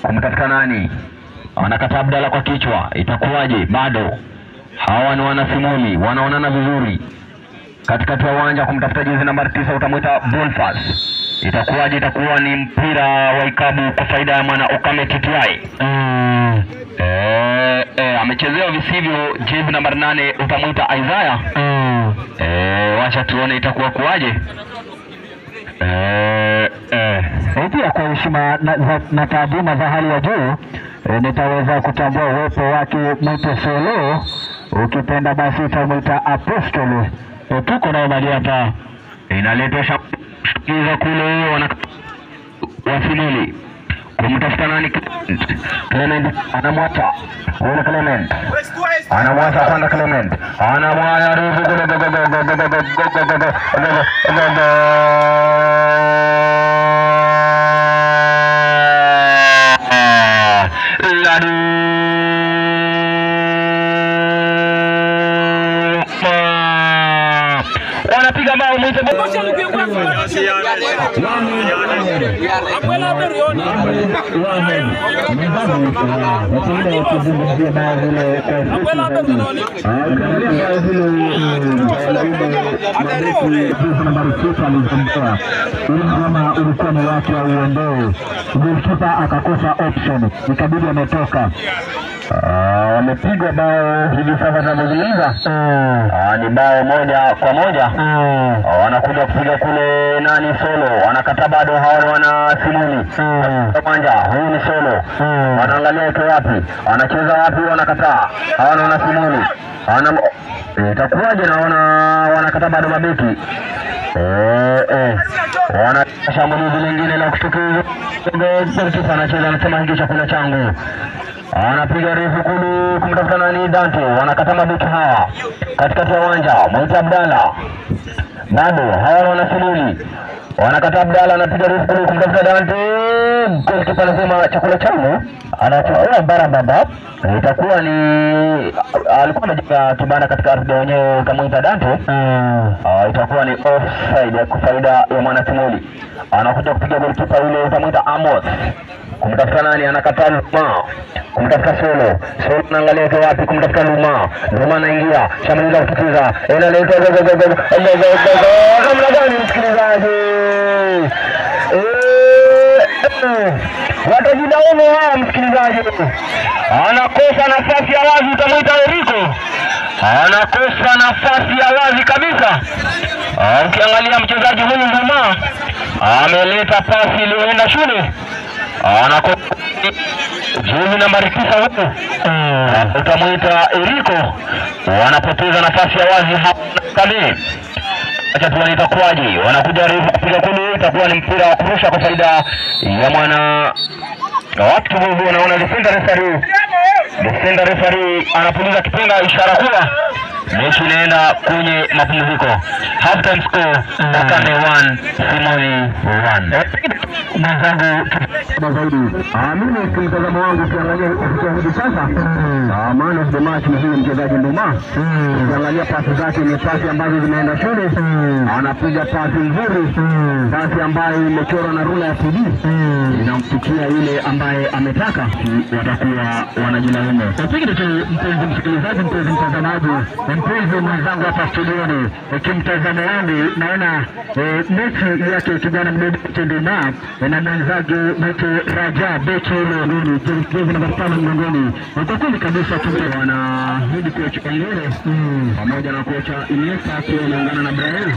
S2: kumtafuta nani, anakata Abdalla kwa kichwa. Itakuwaje? Bado hawa ni wanasimuli, wanaonana vizuri katikati ya uwanja kumtafuta jezi namba 9, utamuita Bonfas. Itakuwaje? Itakuwa ni mpira wa ikabu kwa faida ya mwana Okame TTI. Amechezewa visivyo jezi namba 8, utamuita Isaiah. Wacha tuone itakuwa kuaje.
S1: Pia kwa heshima na taadhima za hali ya juu, nitaweza kutambua uwepo wake mwite Solo, ukipenda basi utamuita Apostolo. Tuko na mali hapa,
S2: inaleta shtukizo kule wasimuli kumtafuta nani. Clement anamwacha kule, Clement anamwacha kwanza, Clement anamwacha refu kule, wanapiga bao mwite
S1: kama ulikuwa ni watu wa uondoe, goalkeeper akakosa option, ikabidi ametoka.
S2: Wamepigwa bao hivi sasa tunazungumza. Ni bao 1-1. Wanakuja kupiga kule nani, Solo wanakata, bado hawa wana Simuni kwanza. Huyu ni Solo, wanaangalia iko wapi, anacheza wapi, wanakataa hawa wana Simuni. Itakuwaje? Naona wanakata bado mabeki. Wana shambulizi lingine la kushtukiza. Kipa anacheza, anasema hiki chakula changu. Anapiga refu kule kumtafuta nani, Dante. Wanakata mabeki hawa katikati ya uwanja, mwita Abdalla. Bado hawa wana Simuni, wanakata Abdalla, anapiga refu kule kumtafuta Dante. Kipa anasema chakula changu, anachukua barabara. Itakuwa ni alikuwa anajenga kibanda katika ardhi wenyewe kama Dante. Itakuwa ni offside kwa faida ya mwana Simuli. Anakuja kupiga goli, kipa yule utamuita Amos kumtafuta nani, anakataa Luma kumtafuta Solo. Solo anaangalia kwa wapi, kumtafuta Luma. Luma anaingia, shambuliza kutukiza, inaleta kama gani msikilizaji. Watajilaumu hawa msikilizaji. Anakosa nafasi ya wazi, utamuita Eriko. Anakosa nafasi ya wazi kabisa. Ukiangalia mchezaji huyu Luma ameleta pasi iliyoenda shule. Anakosa jezi namba 9 huko, utamuita Eriko. Wanapoteza nafasi ya wazi hapa kali. Acha tuone itakuwaje. Wanakuja refu kupiga kule, itakuwa ni mpira wa kurusha kwa faida ya mwana watu huyu. Wanaona defender referee anapuliza kipenga, ishara kuwa mechi inaenda kwenye mapumziko. Half time score Okame 1 Simoni 1.
S1: Mwenzangu zaidi, mimi kwa mtazamo wangu ukiangalia kufikia hivi sasa, maana of the match ni huyu mchezaji Nduma. Ukiangalia pasi zake ni pasi ambazo zimeenda shule, anapiga pasi nzuri, pasi ambayo imechorwa na rula ya CD, inamfikia yule ambaye ametaka. Watakuwa wanajilaumu. Pengine tu mpenzi msikilizaji, mpenzi mtazamaji, mpenzi mwenzangu hapa studioni, kimtazamo wangu naona mechi yake kijana mdogo Nduma na mwenzake mwite Raja beki ile nini jezi namba 5 mgongoni. Kwa kweli kabisa tu wana head coach Ongere pamoja na kocha Iniesta akiwa anaungana na Ibrahim.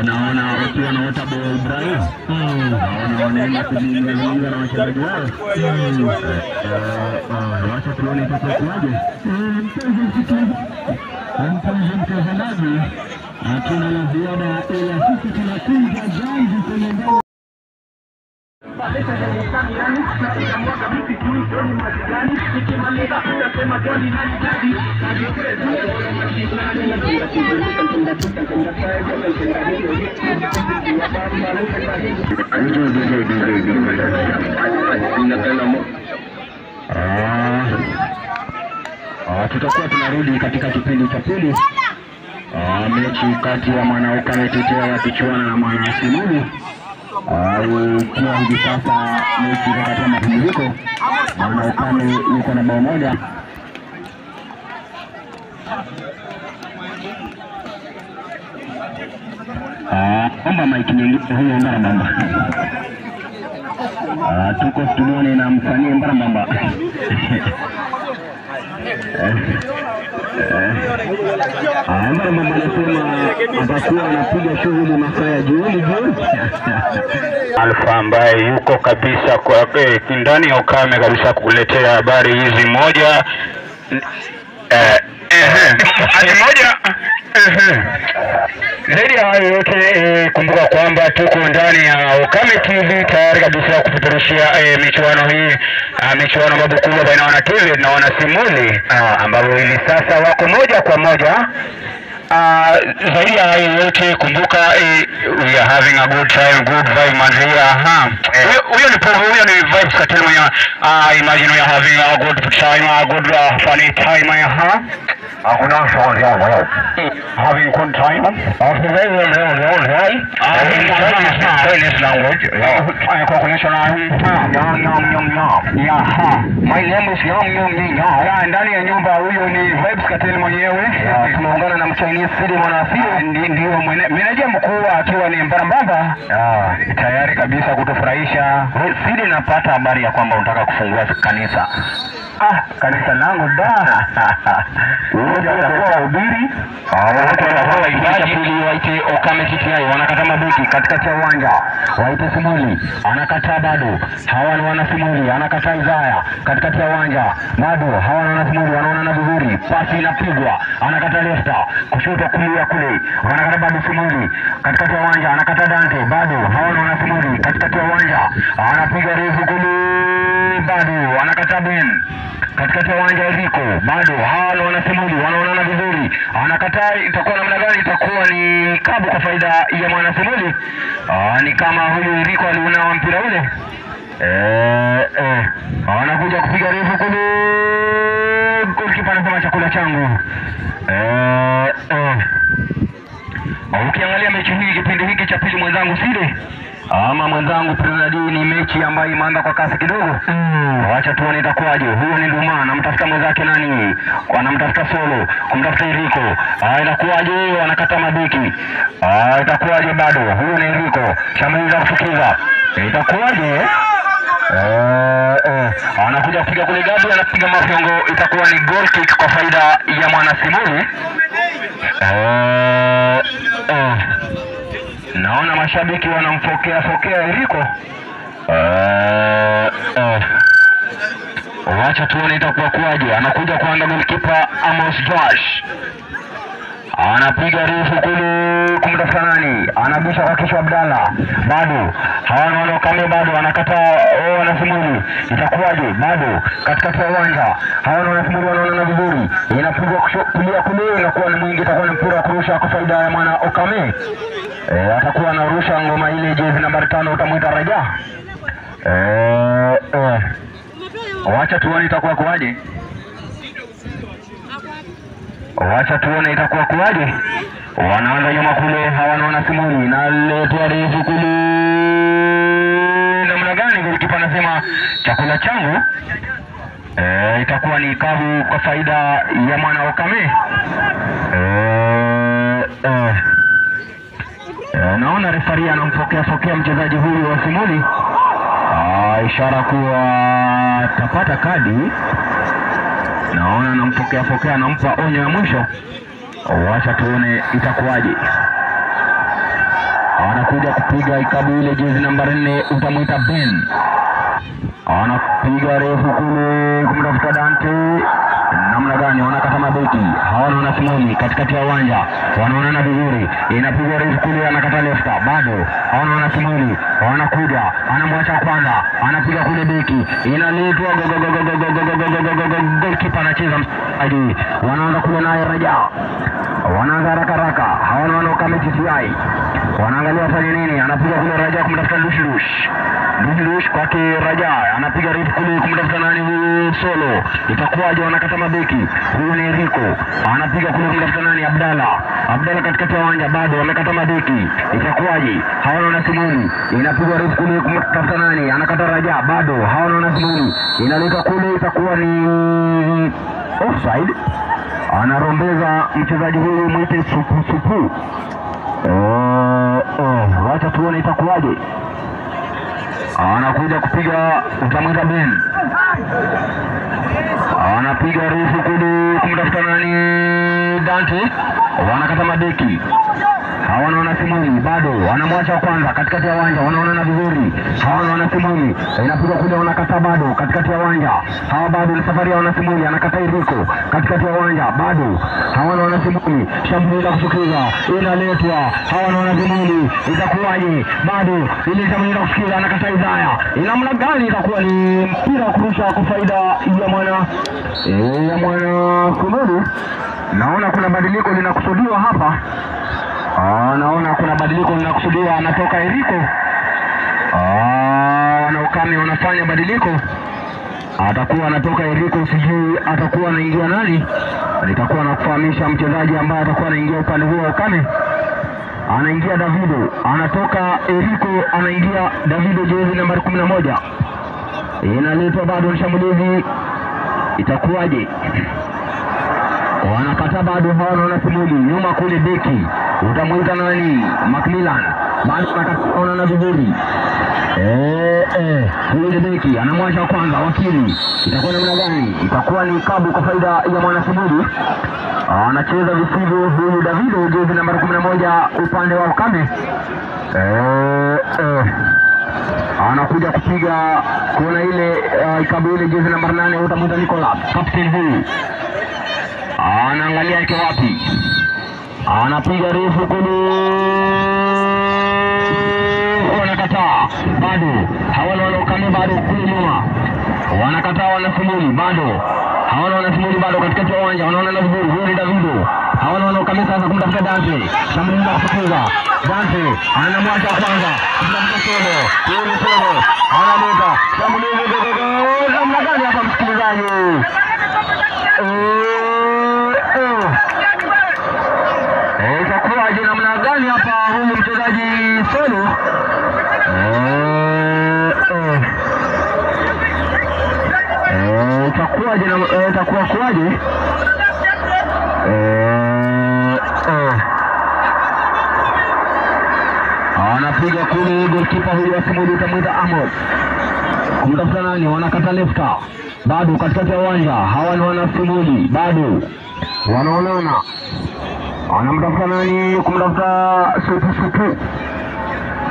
S1: Naona wakiwa na Otabo Ibrahim. Naona wanaenda kujiunga na wachezaji wao. Wacha tuone itakuwaje. Mtazamaji, hatuna la ziada ila sisi tunakuja jambo kwenye
S2: Tutakuwa tunarudi katika kipindi cha pili. Mechi kati ya Mwanaukame Tetea wakichuana na Mwanasimuli. Ikiwa hivi sasa mechi katika mapumziko. Mwanaukame yuko na bao moja. Omba maiki nyingine huyo Mbarambamba. Tuko studioni na msanii Mbarambamba. Mbarambamba anasema atakuwa anapiga shughuli masaa ya jioni.
S5: Alfa ambaye yuko kabisa kwa ndani ya ukame kabisa kukuletea habari hizi moja zaidi ya hayo yote, kumbuka kwamba tuko ndani ya Ukame TV tayari kabisa kupeperushia michuano hii, michuano makubwa baina ya Wanative na Wanasimuli ambao hivi sasa wako moja kwa moja. Zaidi ya hayo yote, kumbuka we are having a good time, good vibe manzia. Huyo ni vibes katelo ya imagine we are having a good time, a good funny time Hakuna shwari ya wao. Having good time. After very well, Chinese language. Kwa kuonyesha na my name is Yom. Ndani ya nyumba huyo ni Vibes Kateli mwenyewe. Tumeungana na Chinese City Mwanasiri, ndio meneja mkuu akiwa ni Mbarambamba. Tayari kabisa kutufurahisha. City napata habari ya kwamba unataka kufungua kanisa. Kanisa langu da. Umoja wa ubiri. Watu wanakuwa ibada ili waite Ukame TTI wanakata mabeki katikati ya uwanja. Waite Simuli anakataa bado. Hawa ni Wanasimuli anakataa Isaya katikati ya uwanja. Bado hawa ni Wanasimuli wanaona vizuri. Pasi inapigwa. Anakata Lester kushoto kulia kule. Wanakata bado Simuli katikati ya uwanja anakata Dante. Bado hawa ni Wanasimuli katikati ya uwanja. Anapiga refu kule. Bado anakata Ben katikati ya uwanja Eriko. Bado hawa ni Wanasimuli wanaona vizuri. Anakataa, itakuwa namna gani? Itakuwa ni kabu kwa faida ya Mwanasimuli. Ni kama huyu Eriko aliunawa mpira ule. Anakuja kupiga refu kule. Goalkeeper anasema chakula changu. Ukiangalia mechi hii kipindi hiki cha pili mwenzangu Side ama mwenzangu Prenadi, ni mechi ambayo imeanza kwa kasi kidogo. Wacha tuone itakuwaje. Huyo ni Nduma anamtafuta mwenzake nani? Anamtafuta Solo, kumtafuta Eriko. Inakuwaje? Anakata mabeki. Itakuwaje bado? Huyo ni Eriko. Shamaliza kufukiza. Itakuwaje? Anakuja kupiga kule Gabi, anapiga mafiongo. Itakuwa ni goal kick kwa faida ya Mwanasimuli. Naona mashabiki wanamfokea Eriko. Wacha tuone itakuwa kwaje. Anakuja kuanda goalkeeper Amos Josh. Anapiga refu kule kumtafuta nani? Anabisha kwa kichwa Abdalla. Bado hawana Wanaukame, bado anakataa Wanasimuli. Itakuwaje? Bado katikati ya uwanja hawana Wanasimuli wanaona vizuri. Inapigwa kulia kule, inakuwa ni mwingi, itakuwa ni mpira kurusha kwa faida ya Mwanaukame. Atakuwa anarusha ngoma ile jezi nambari 5 utamuita Raja. Wacha tuone itakuwa kwaje. Wacha tuone itakuwa kwaje. Wanaanza nyuma kule, hawana Wanasimuli na letea refu kule. Namna gani? Goalkeeper anasema chakula changu. Itakuwa ni kabu kwa faida ya Mwanaukame. Naona refari anampokea mchezaji huyu wa Simuli. Ishara kuwa tapata kadi. Naona anampokea anampa onyo ya mwisho. Wacha tuone itakuwaje. Anakuja kupiga ikabu ile jezi nambari 4 utamuita Ben. Anapiga refu kule kumtafuta Dante.
S2: namna gani wanakata mabeki, hawana wanasimami katikati ya uwanja, wanaonana vizuri, inapigwa refu kule, anakata lefta, bado hawana wanasimami, wanakuja, anamwacha kwanza, anapiga kule beki, inaletwa goalkeeper anacheza msaji, wanaanza kule naye Raja, wanaanza haraka, hawana wanaokame TTI, wanaangalia wafanye nini, anapiga kule Raja kumtafuta Lush kwake Raja, anapiga refu kule kumtafuta nani huyu Solo, itakuwaje, wanakata mabeki, huyu ni Rico, anapiga kule kumtafuta nani Abdalla katikati ya uwanja, bado wamekata mabeki, itakuwaje, hawana wanasimuni, inapigwa refu kule kumtafuta nani, anakata Raja, bado hawana wanasimuni, inaleta kule, itakuwa ni offside, anarombeza mchezaji huyu mwite Supu. Wacha tuone itakuwaje. Anakuja kupiga, utamwita Ben, anapiga refu kule kumtafuta nani Dante, wanakata mabeki, hawana wanasimami, bado wanamwacha kwanza katikati ya uwanja, wanaonana vizuri, hawana wanasimami, inapiga kule, wanakata bado katikati ya uwanja, hawa bado ni safari ya wanasimami, anakata Iriko katikati ya uwanja, bado hawana wanasimami, shambulio la kufukiza inaletwa, hawana wanasimami, itakuwaje, bado ile shambulio la kufukiza, anakata Isaya, namna gani, itakuwa ni mpira kurusha kwa faida ya mwana Kumuru. Naona kuna badiliko linakusudiwa hapa. Naona kuna badiliko linakusudiwa, anatoka Eriko. Wanaukame wanafanya badiliko. Atakuwa anatoka Eriko, sijui atakuwa anaingia nani. Nitakuwa nakufahamisha mchezaji ambaye atakuwa anaingia upande huo wa Ukame. Anaingia Davido, anatoka Eriko, anaingia Davido jezi nambari 11. Inaletwa bado mshambulizi, itakuwaje? Wanakata bado, hawana wanasimuli, nyuma kule beki, utamwita nani Macmillan, bado anakata na vizuri, kule beki, anamwacha kwanza Wakili, itakuwa namna gani? Itakuwa ni kabu kwa faida ya mwanasimuli, anacheza visivyo huyu Davido jezi nambari 11 upande wa Ukame. Anakuja kupiga kona ile, ikabu ile jezi nambari 8, utamwita Nicolas, captain huyu, anaangalia yake wapi, anapiga refu kule, wanakataa bado, hawana wanaokame bado kule nyuma, wanakataa wanasimuli bado, hawana wanasimuli bado katikati ya uwanja, wanaona na vizuri, huyu ni Davido, hawana wanaokame sasa kumtafuta Dante, shambulio la kufukuza, Dante anamwacha kwanza, kumtafuta Solo, huyu ni Solo, analeta shambulio, namna gani hapa msikilizaji? Itakuwaje namna gani hapa huyu mchezaji Solo? Itakuwaje na itakuwa kwaje? Anapiga kule, goalkeeper huyu asimuli, utamwita Amos, kumtafuta nani, wanakata lefta, bado katikati ya uwanja, hawana wanasimuli, bado wanaonana, anamtafuta nani, kumtafuta Supu.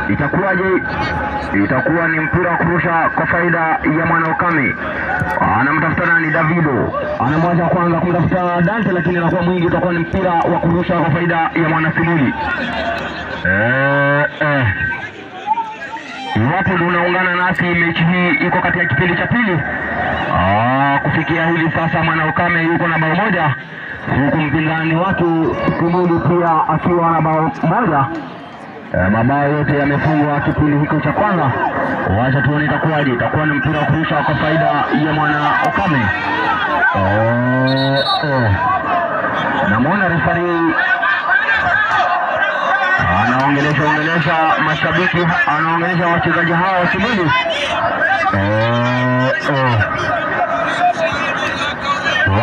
S2: Itakuwaje? Itakuwa ni mpira wa kurusha kwa faida ya mwana Ukame. Anamtafuta nani, Davido, anamwacha kwanza kumtafuta Dante, lakini anakuwa mwingi, utakuwa ni mpira wa kurusha kwa faida ya mwana Simuli. Iwapo ndio unaungana nasi, mechi hii iko katika kipindi cha pili. Kufikia hivi sasa mwana Ukame yuko na bao moja, huku mpinzani wake Simuli pia akiwa na bao moja. Mabao yote yamefungwa kipindi hiko cha kwanza. Wacha tuone itakuwaje. Itakuwa ni mpira wa kurusha kwa faida ya mwana Ukame. Namuona referee anaongelesha mashabiki, anaongelesha wachezaji hao wa Simuli.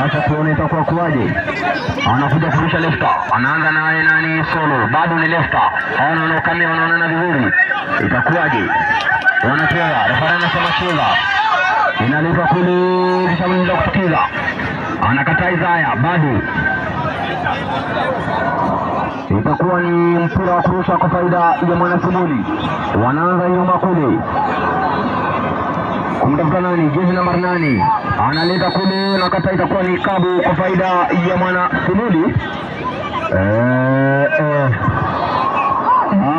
S2: Wacha tuone itakuwa kwaje. Anakuja kurusha lefta, anaanza naye nani, Solo, bado ni lefta, hawana Ukame, wanaonana vizuri, itakuwaje? Wanacheza, referee anasema cheza, inaletwa kule, kishambulizi la kufukiza, anakataa Isaya, bado itakuwa ni mpira wa kurusha kwa faida ya mwana Simuli. Wanaanza nyuma kule, kumtafuta nani, jezi namba 8 analeta kule na kata, itakuwa ni kabu kwa faida ya mwana Simuli.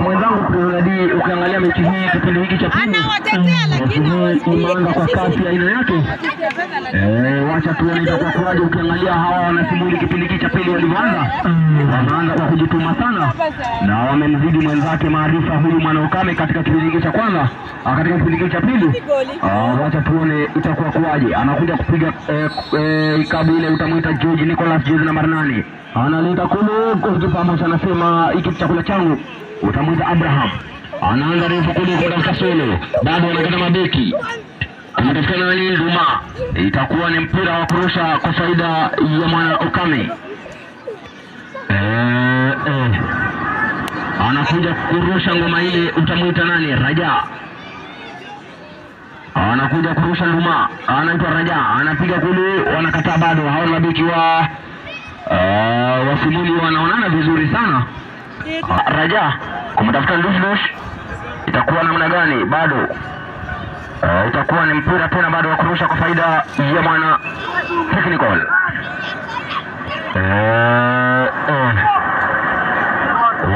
S2: Mwenzangu President, ukiangalia mechi hii kipindi hiki cha pili imeanza kwa kasi aina yake. Wacha tuone itakuwa kwaje. Ukiangalia hawa wana Simuli kipindi hiki cha pili walivyoanza, wanaanza kwa kujituma sana na wamemzidi mwenzake maarifa huyu mwana Ukame katika kipindi hiki cha kwanza, katika kipindi hiki cha pili. Wacha tuone itakuwa kwaje. Anakuja kupiga ikabu ile, utamuita George Nicholas, jezi namba 8 analeta kule kwa pamoja, anasema hiki chakula changu, utamuita Abraham. Anaanza refu kule kwa Dr. Solo, bado anakata mabeki, anatafuta nani, Nduma. Itakuwa ni mpira wa kurusha kwa faida ya mwana Ukame. Anakuja kurusha ngoma ile, utamuita nani, Raja. Anakuja kurusha Nduma, anaitwa Raja, anapiga kule, wanakataa bado. Hao mabeki wa Simuli wanaonana vizuri sana. Raja kumtafuta Lush, itakuwa namna gani? Bado itakuwa ni mpira tena bado wa kurusha kwa faida ya mwana Technical.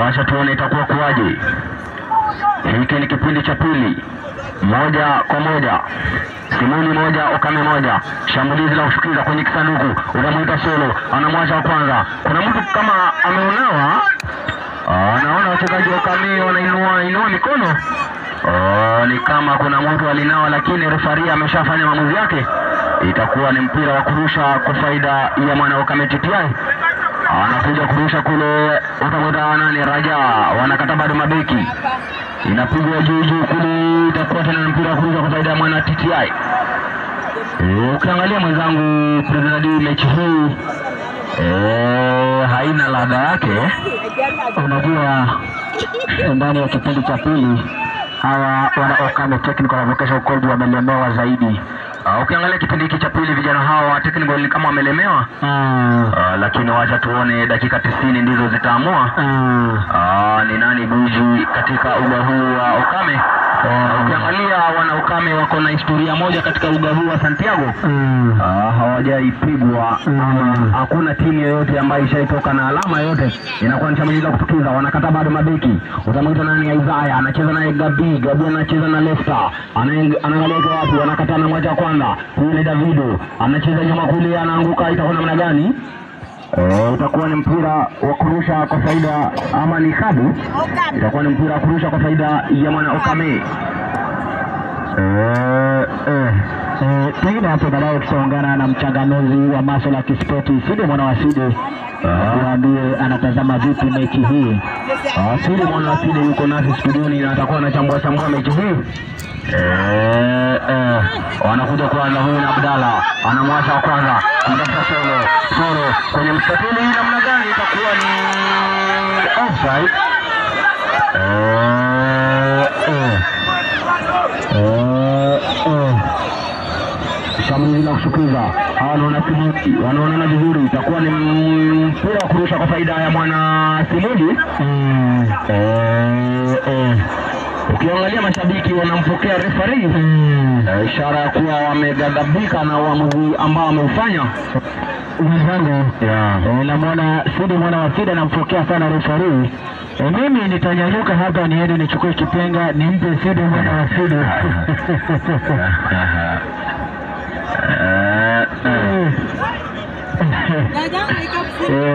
S2: Wacha tuone itakuwa kuaje. Hiki ni kipindi cha pili, 1-1, Simuli 1 Ukame 1. Shambulizi la kushukiza kwenye kisanduku, unamuita Solo, anamwacha wa kwanza. Kuna mtu kama ameonawa, naona wachezaji wa Ukame wanainua mikono. Ni kama kuna mtu alinawa, lakini refaria ameshafanya maamuzi yake. Itakuwa ni mpira wa kurusha kwa faida ya mwana Ukame TTI. Anakuja kurusha kule, utamuita nani, Raja. Wanakata bado mabeki, inapigwa juu kule, itakuwa tena mpira wa kurusha kwa faida ya mwana TTI. Ukiangalia mwenzangu President, mechi hii haina ladha yake. Unajua ndani ya kipindi cha pili hawa wana Ukame Technical Vocational College wamelemewa zaidi. Ukiangalia kipindi hiki cha pili vijana hawa wa Technical ni kama wamelemewa. Lakini wacha tuone dakika 90 ndizo zitaamua ni nani guji katika uga huu wa Ukame. Ukiangalia wana Ukame wako na historia moja katika uga huu wa Santiago. Hawajaipigwa, hakuna timu yoyote ambayo ishaitoka na alama yoyote. Inakuwa ni shambulizi la kutukiza. Wanakata bado mabeki, utamwita nani, Isaiah anacheza na Gabi anacheza na Lester, anaangalia wapi, wanakata na mmoja kwanza. Huyu ni Davido anacheza nyuma kule, anaanguka. Itakuwa namna gani? Utakuwa ni mpira wa kurusha kwa faida, ama ni kabu. Itakuwa ni mpira wa kurusha kwa faida ya mwana Ukame. Pengine hapo baadaye tutaungana na mchanganuzi wa masuala ya kispoti Sidi mwana wa Sidi, ndiye anatazama vipi mechi hii. Sidi mwana wa Sidi yuko nasi studioni na atakuwa anachambua mechi hii. Wanakuja kwanza, huyu na Abdalla anamwacha wa kwanza, kumtafuta Solo kwenye mstatili. Namna gani? Itakuwa ni offside. Shambulizi la kushukiza, hawa wanaonana vizuri. Itakuwa ni mpira wa kurusha kwa faida ya mwana Simuli. Ukiangalia mashabiki wanampokea referee, ishara ya kuwa wamegadhabika na uamuzi ambao ameufanya. Mwenzangu, namwona Sidi mwana wa Sidi anampokea sana referee. Mimi nitanyanyuka hapa niende nichukue kipenga nimpe Sidi mwana wa Sidi.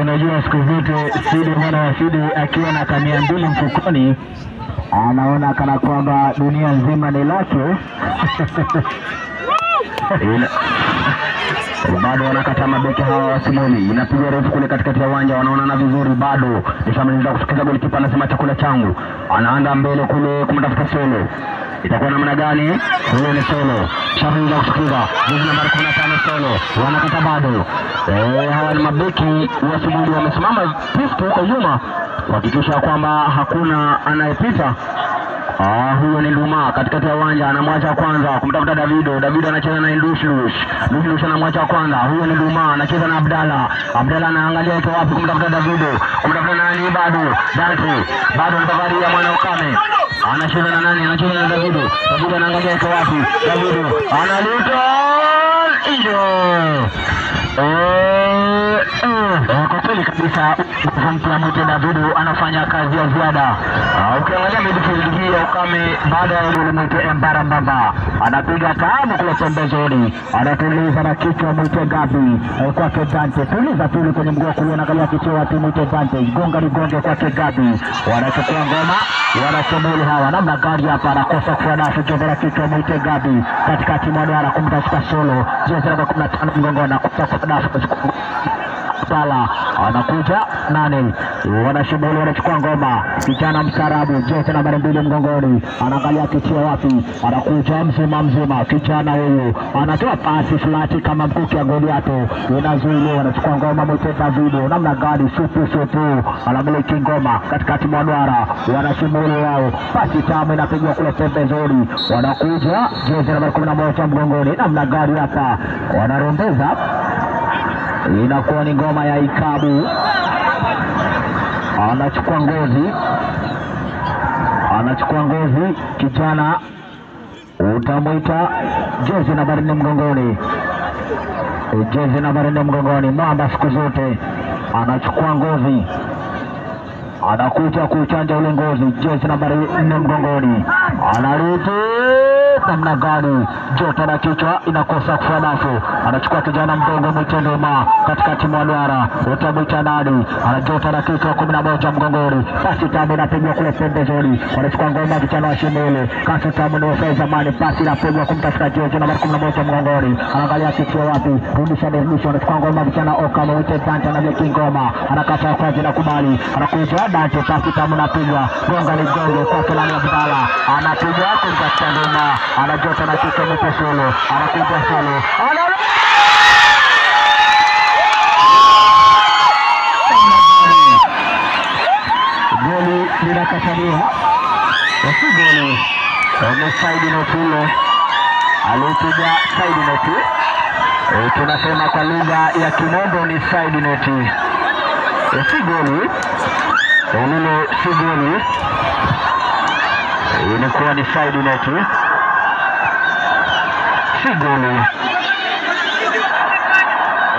S2: Unajua siku zote Sidi mwana wa Sidi akiwa na kamia 2 mfukoni, anaona kana kwamba dunia nzima ni lake. Bado wanakata mabeki hawa wa Simuli, inapigwa refu kule katikati ya uwanja, wanaonana vizuri. Bado nishamaliza kusikiza golikipa anasema chakula changu, anaanda mbele kule kumtafuta Solo. Itakuwa namna gani? Huyo ni Solo, shamaliza kusikiza jezi nambari 15 Solo. Wanakata bado. Hawa ni mabeki wa Simuli wamesimama pistu huko nyuma kuhakikisha kwamba hakuna anayepita. Huyo ni Nduma katikati ya uwanja, anamwacha kwanza kumtafuta Davido. Davido anacheza na Lush anamwacha kwanza. Huyo ni Nduma anacheza na Abdalla anaangalia iko wapi kumtafuta Davido, kumtafuta nani? Bado Dante, bado safari ya mwana Ukame. Anacheza na nani? Anacheza na Davido. Davido anaangalia iko wapi? Davido analuta hiyo. Kwa kweli kabisa mtu ambaye Davido anafanya kazi ya ziada. Ukiangalia midfield hii ya Ukame baada ya ile mwite Mbara Mbamba anapiga tamu kule pembezoni, anatuliza na kichwa mwite Gabi kwake Dante, tuliza tuli kwenye mguu kulia, anagalia kichwa wa timu mwite Dante, gonga ligonge kwake Gabi, wanachukua ngoma, wanasomuli hawa namna gari hapa, anakosa kufuata kijovera kichwa mwite Gabi katikati mwa duara kumtafuta solo, jezi namba 15 mgongoni kutoka kwa dafu Sala anakuja nani, wanashughuli, wanachukua ngoma, kijana mstarabu jezi namba 2 mgongoni, anaangalia kichwa wapi, anakuja mzima kijana huyu, anatoa pasi flati kama mkuki ya Goliato, inazuiliwa, anachukua ngoma mwite Davido, namna gani supu anamiliki ngoma katikati mwa duara, wanashughuli wao, pasi tamu inapigwa kule pembezoni, wanakuja jezi namba 11 mgongoni, namna gani hapa, wanarondeza, inakuwa ni ngoma ya Ikabu, anachukua ngozi, kijana utamwita jezi namba 4 mgongoni, jezi namba 4 mgongoni, mwamba siku zote, anachukua ngozi, anakuja kuchanja ule ngozi, jezi namba 4 mgongoni, anarudi namna gani, jota na kichwa inakosa kufanafu, anachukua kijana mdogo Mwitendema katikati mwa duara, utamwita nani, anajota na kichwa 11 mgongoni, pasi tamu inapigwa kule pembezoni, wanachukua ngoma kijana wa Shimele, kasi tamu ni ofai zamani, pasi inapigwa kumtafuta jezi namba 11 mgongoni, anaangalia kichwa wapi, rudisha, anachukua ngoma kijana Okama mwite Dante, anamiliki ngoma, anakata kwa jina kubali, anakuja Dante, pasi tamu inapigwa, gonga ligonge kwa Kelani Abdalla, anapiga kumtafuta ngoma, anajota na kichwa mwite Solo, anakuja Solo, goli linakataliwa, si goli, ni side note ile, alipiga side note, tunasema kwa lugha ya Kimombo ni side note, si goli, lile si goli, ilikuwa ni side note, si goli,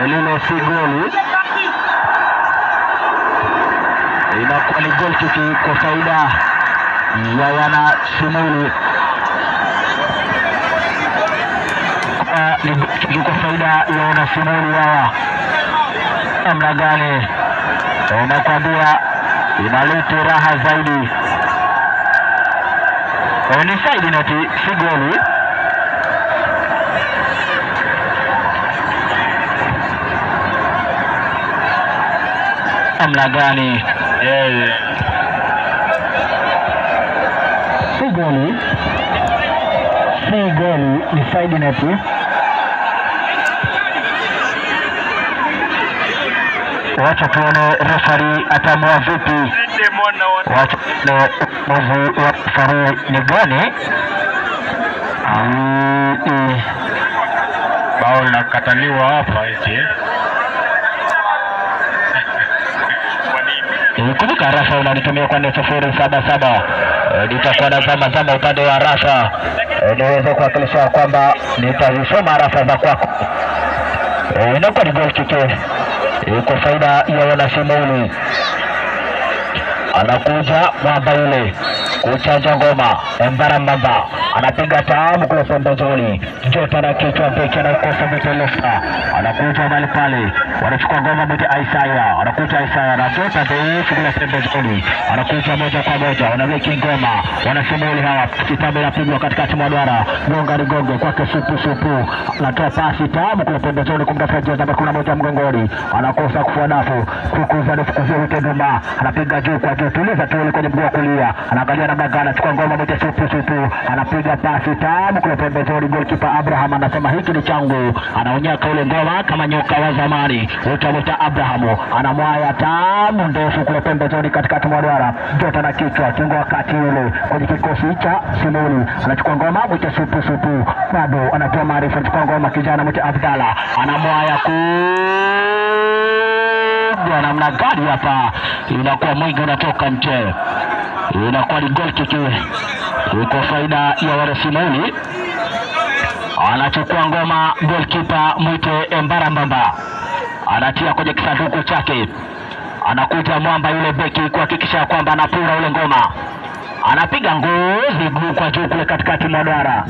S2: lile si goli, inakuwa ni goal kick kwa faida ya wana Shimuli, ni kwa faida ya wana Shimuli hawa, namna gani, nakwambia inaleta raha zaidi, ni side note, si goli, namna gani, si goli, ni side note. Wacha tuone referee atamua vipi, wacha tuone mwazi wa referee ni gani. Bao linakataliwa hapa eti. Kumbuka Rafa unanitumia kwa 077, nitakuwa na zama upande wa Rafa, niweze kuwakilisha kwamba nitazisoma Rafa za kwako. Inakuwa ni goal kick kwa faida ya wana Shimuli, anakuja mwamba yule kuchanja ngoma, Mbara Mbamba anapiga tamu kule pembezoni, jota na kichwa peke na kosa mtelesta, anakuja mbali pale, wanachukua ngoma mwite Isaiah, anakuja Isaiah na jota ndefu kule pembezoni, anakuja moja kwa moja, wanaweka ngoma, wana Shimuli hawa, kitabu inapigwa katikati mwa duara, gonga ligongo kwake supu, anatoa pasi tamu kule pembezoni kumtafuta jezi namba 11 mgongoni, anakosa kufua dafu, kukuza nifukuzia Mwitendema, anapiga juu kwa juu, tuliza tu kwenye mguu kulia, anaangalia namna gani, anachukua ngoma mwite supu, anapiga pasi tamu kule pembezoni, goalkeeper Abraham anasema hiki ni changu, anaonyaka ule ngoma kama nyoka wa zamani, utamwita Abraham, anamwaya tamu ndefu kule pembezoni katikati mwa duara, jota na kichwa, kingo wakati ule kwenye kikosi cha Shimuli, anachukua ngoma mwite supu, bado anatoa maarifa, anachukua ngoma kijana mwite Abdalla, anamwaya kubwa namna gani hapa, inakuwa mwingi unatoka nje, inakuwa ni goal kick.
S1: Kwa faida ya Warasimuni. Anachukua ngoma goalkeeper Mwite Mbarambamba. Anatia kwenye kisanduku chake. Anakuja mwamba yule beki kuhakikisha kwamba anapura ule ngoma. Anapiga ngozi kwa juu kule katikati mwa duara.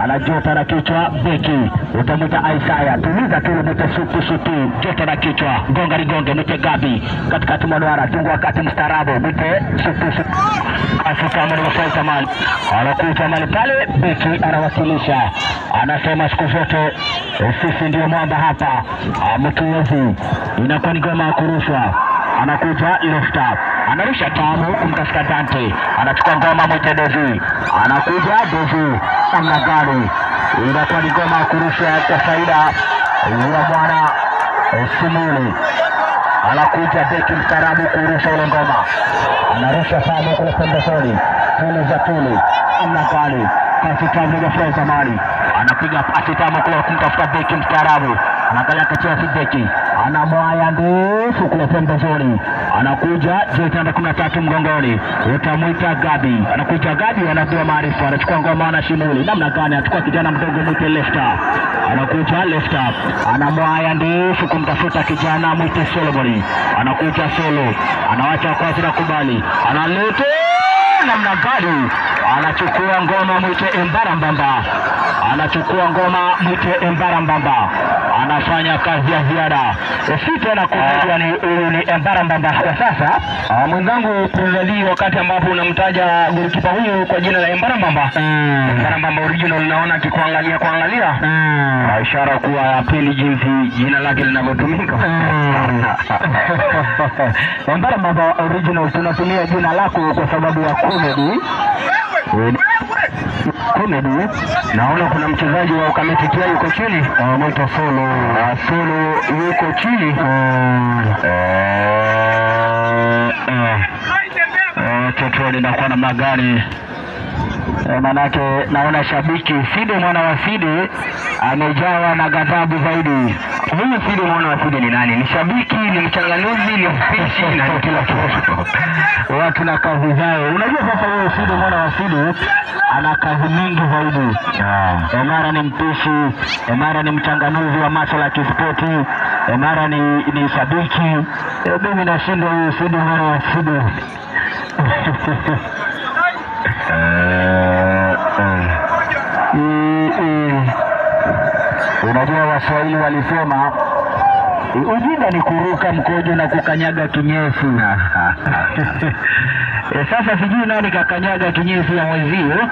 S1: Anajota na kichwa beki. Utamwita Isaiah. Tuliza tu mwite supu. Jota na kichwa. Gonga ligonge mwite Gabi. Katikati mwa duara. Tungu wakati mstarabu. Mwite supu. Afrika mwani wafaita mali. Anakuja mali pale. Beki anawasilisha. Anasema siku zote sisi ndio mwamba hapa. Mtuwezi. Inakuwa ni ngoma kurushwa. Anakuja left. Anarusha tamu kumtafuta Dante. Anachukua ngoma Mwite Devi. Anakuja Devi. Namna gani? Inakuwa ni ngoma kurusha kwa faida ya mwana Simuli. Anakuja beki mstarabu kurusha ile ngoma. Anarusha tamu kule pembezoni. Tuli za tuli. Namna gani? Kasi tamu ya Freza Mali. Anapiga pasi tamu kule kumtafuta beki mstarabu. Anaangalia kachia beki. Anamwaya ndefu kule pembezoni. Anakuja jezi namba 13 mgongoni. Utamwita Gabi. Anakuja Gabi anapewa maarifa. Anachukua ngoma na Shimuli. Namna gani? Anachukua kijana mdogo Mwite Lefta. Anakuja Lefta. Anamwaya ndefu kumtafuta kijana Mwite Solomoni. Anakuja Solo. Anawacha kwa sira kubali. Analete namna gani? Anachukua ngoma Mwite Mbarambamba. Anachukua ngoma Mwite Mbarambamba. Anafanya kazi ya ziada. Usite na kujua ni Mbarambamba kwa sasa. Mwenzangu Prezali, wakati ambapo unamtaja golikipa huyu kwa jina la Mbarambamba. Mbarambamba original naona akikuangalia ishara kuwa ya pili jinsi jina lake linavyotumika. Mbarambamba original tunatumia jina lako kwa sababu ya comedy. Naona kuna mchezaji wa Ukamiti Tia yuko chini. Mwita Solo. Solo yuko chini. Totoli na kwa namna gani? Manake naona shabiki Sidi mwana wa Sidi amejawa na ghadhabu zaidi. Huyu Sidi mwana wa Sidi ni nani? Ni shabiki, ni mchanganuzi, ni mpishi na kila kitu. Watu na kazi zao. Unajua sasa huyu Sidi mwana wa Sidi ana kazi mingi zaidi. Mara ni mpishi, mara ni mchanganuzi wa masuala ya kispoti, mara ni shabiki. Mimi nashinda huyu Sidi mwana wa Sidi. Unajua Waswahili walisema ujinga ni kuruka mkojo na kukanyaga kinyesi. Sasa sijui nani kakanyaga kinyesi ya mwezio.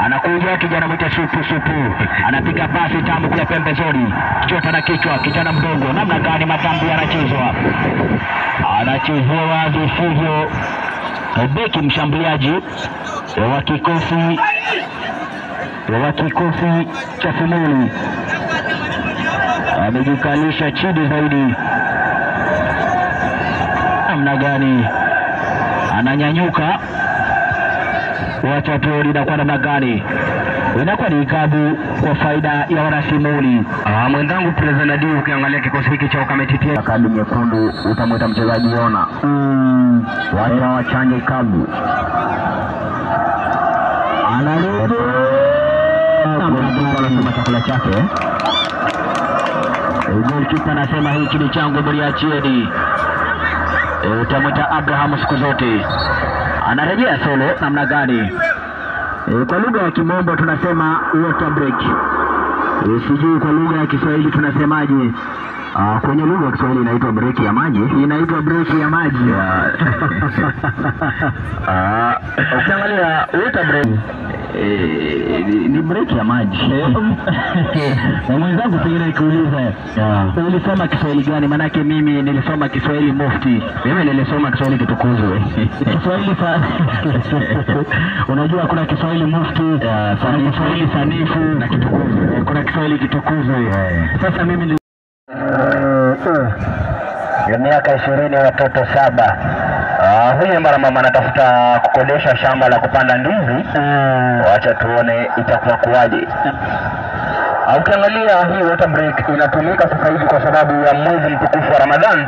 S1: Anakuja kijana Mwite supu. Anapiga pasi tamu kule pembezoni. Kichota na kichwa, kijana mdogo. Namna gani matambu yanachezwa? Anachezewa visivyo. Beki mshambuliaji wa kikosi cha Simuli amejikalisha chini zaidi. Namna gani? Ananyanyuka. Wacha tuone na kwa namna gani. Inakuwa ni ikabu kwa faida ya Warasimuli. Mwenzangu Prezanadi, ukiangalia kikosi hiki cha Ukamiti Tia, kadi nyekundu utamwita mchezaji Yona. Wacha wachanje ikabu. Anarudi. Anasema chakula chake. Golikipa anasema hiki ni changu, mliachieni. Utamwita Abraham siku zote. Anarejea Solo. Namna gani? Kwa lugha ya Kimombo tunasema water break. Sijui kwa lugha ya Kiswahili tunasemaje. Kwenye lugha ya Kiswahili inaitwa break ya maji. Inaitwa break ya maji. Ukiangalia water break ni break ya maji. Na mwenzangu pengine nikiuliza, ulisoma Kiswahili gani? Manake mimi nilisoma Kiswahili mufti. Mimi nilisoma Kiswahili kitukuzwe. Kiswahili unajua kuna Kiswahili mufti, kuna Kiswahili sanifu na kitukuzwe. Kuna Kiswahili kitukuzwe. Sasa mimi ya miaka 20 watoto 7. Huyu mama anatafuta kukodesha shamba la kupanda ndizi. Wacha tuone itakuwa kuwaje. Ukiangalia hii water break inatumika sasa hivi kwa sababu ya mwezi mtukufu wa Ramadhan.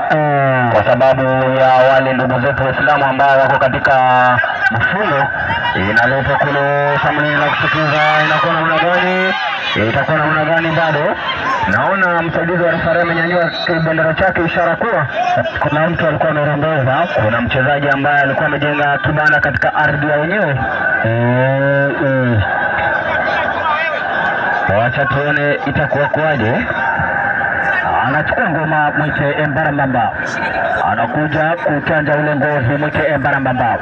S1: Kwa sababu ya wale ndugu zetu Waislamu ambao wako katika mfungo
S5: Inaletwa kule Samuel na kusikiza, inakuwa namna gani? Itakuwa namna gani bado? Naona msaidizi wa refa amenyanyua kibendera chake, ishara kuwa kuna mtu alikuwa amerembeza. Kuna mchezaji ambaye alikuwa amejenga kibanda katika ardhi ya wenyewe. Wacha tuone itakuwa kwaje. Anachukua ngoma Mwite Embarambamba, anakuja kuchanja ule ngozi. Mwite Embarambamba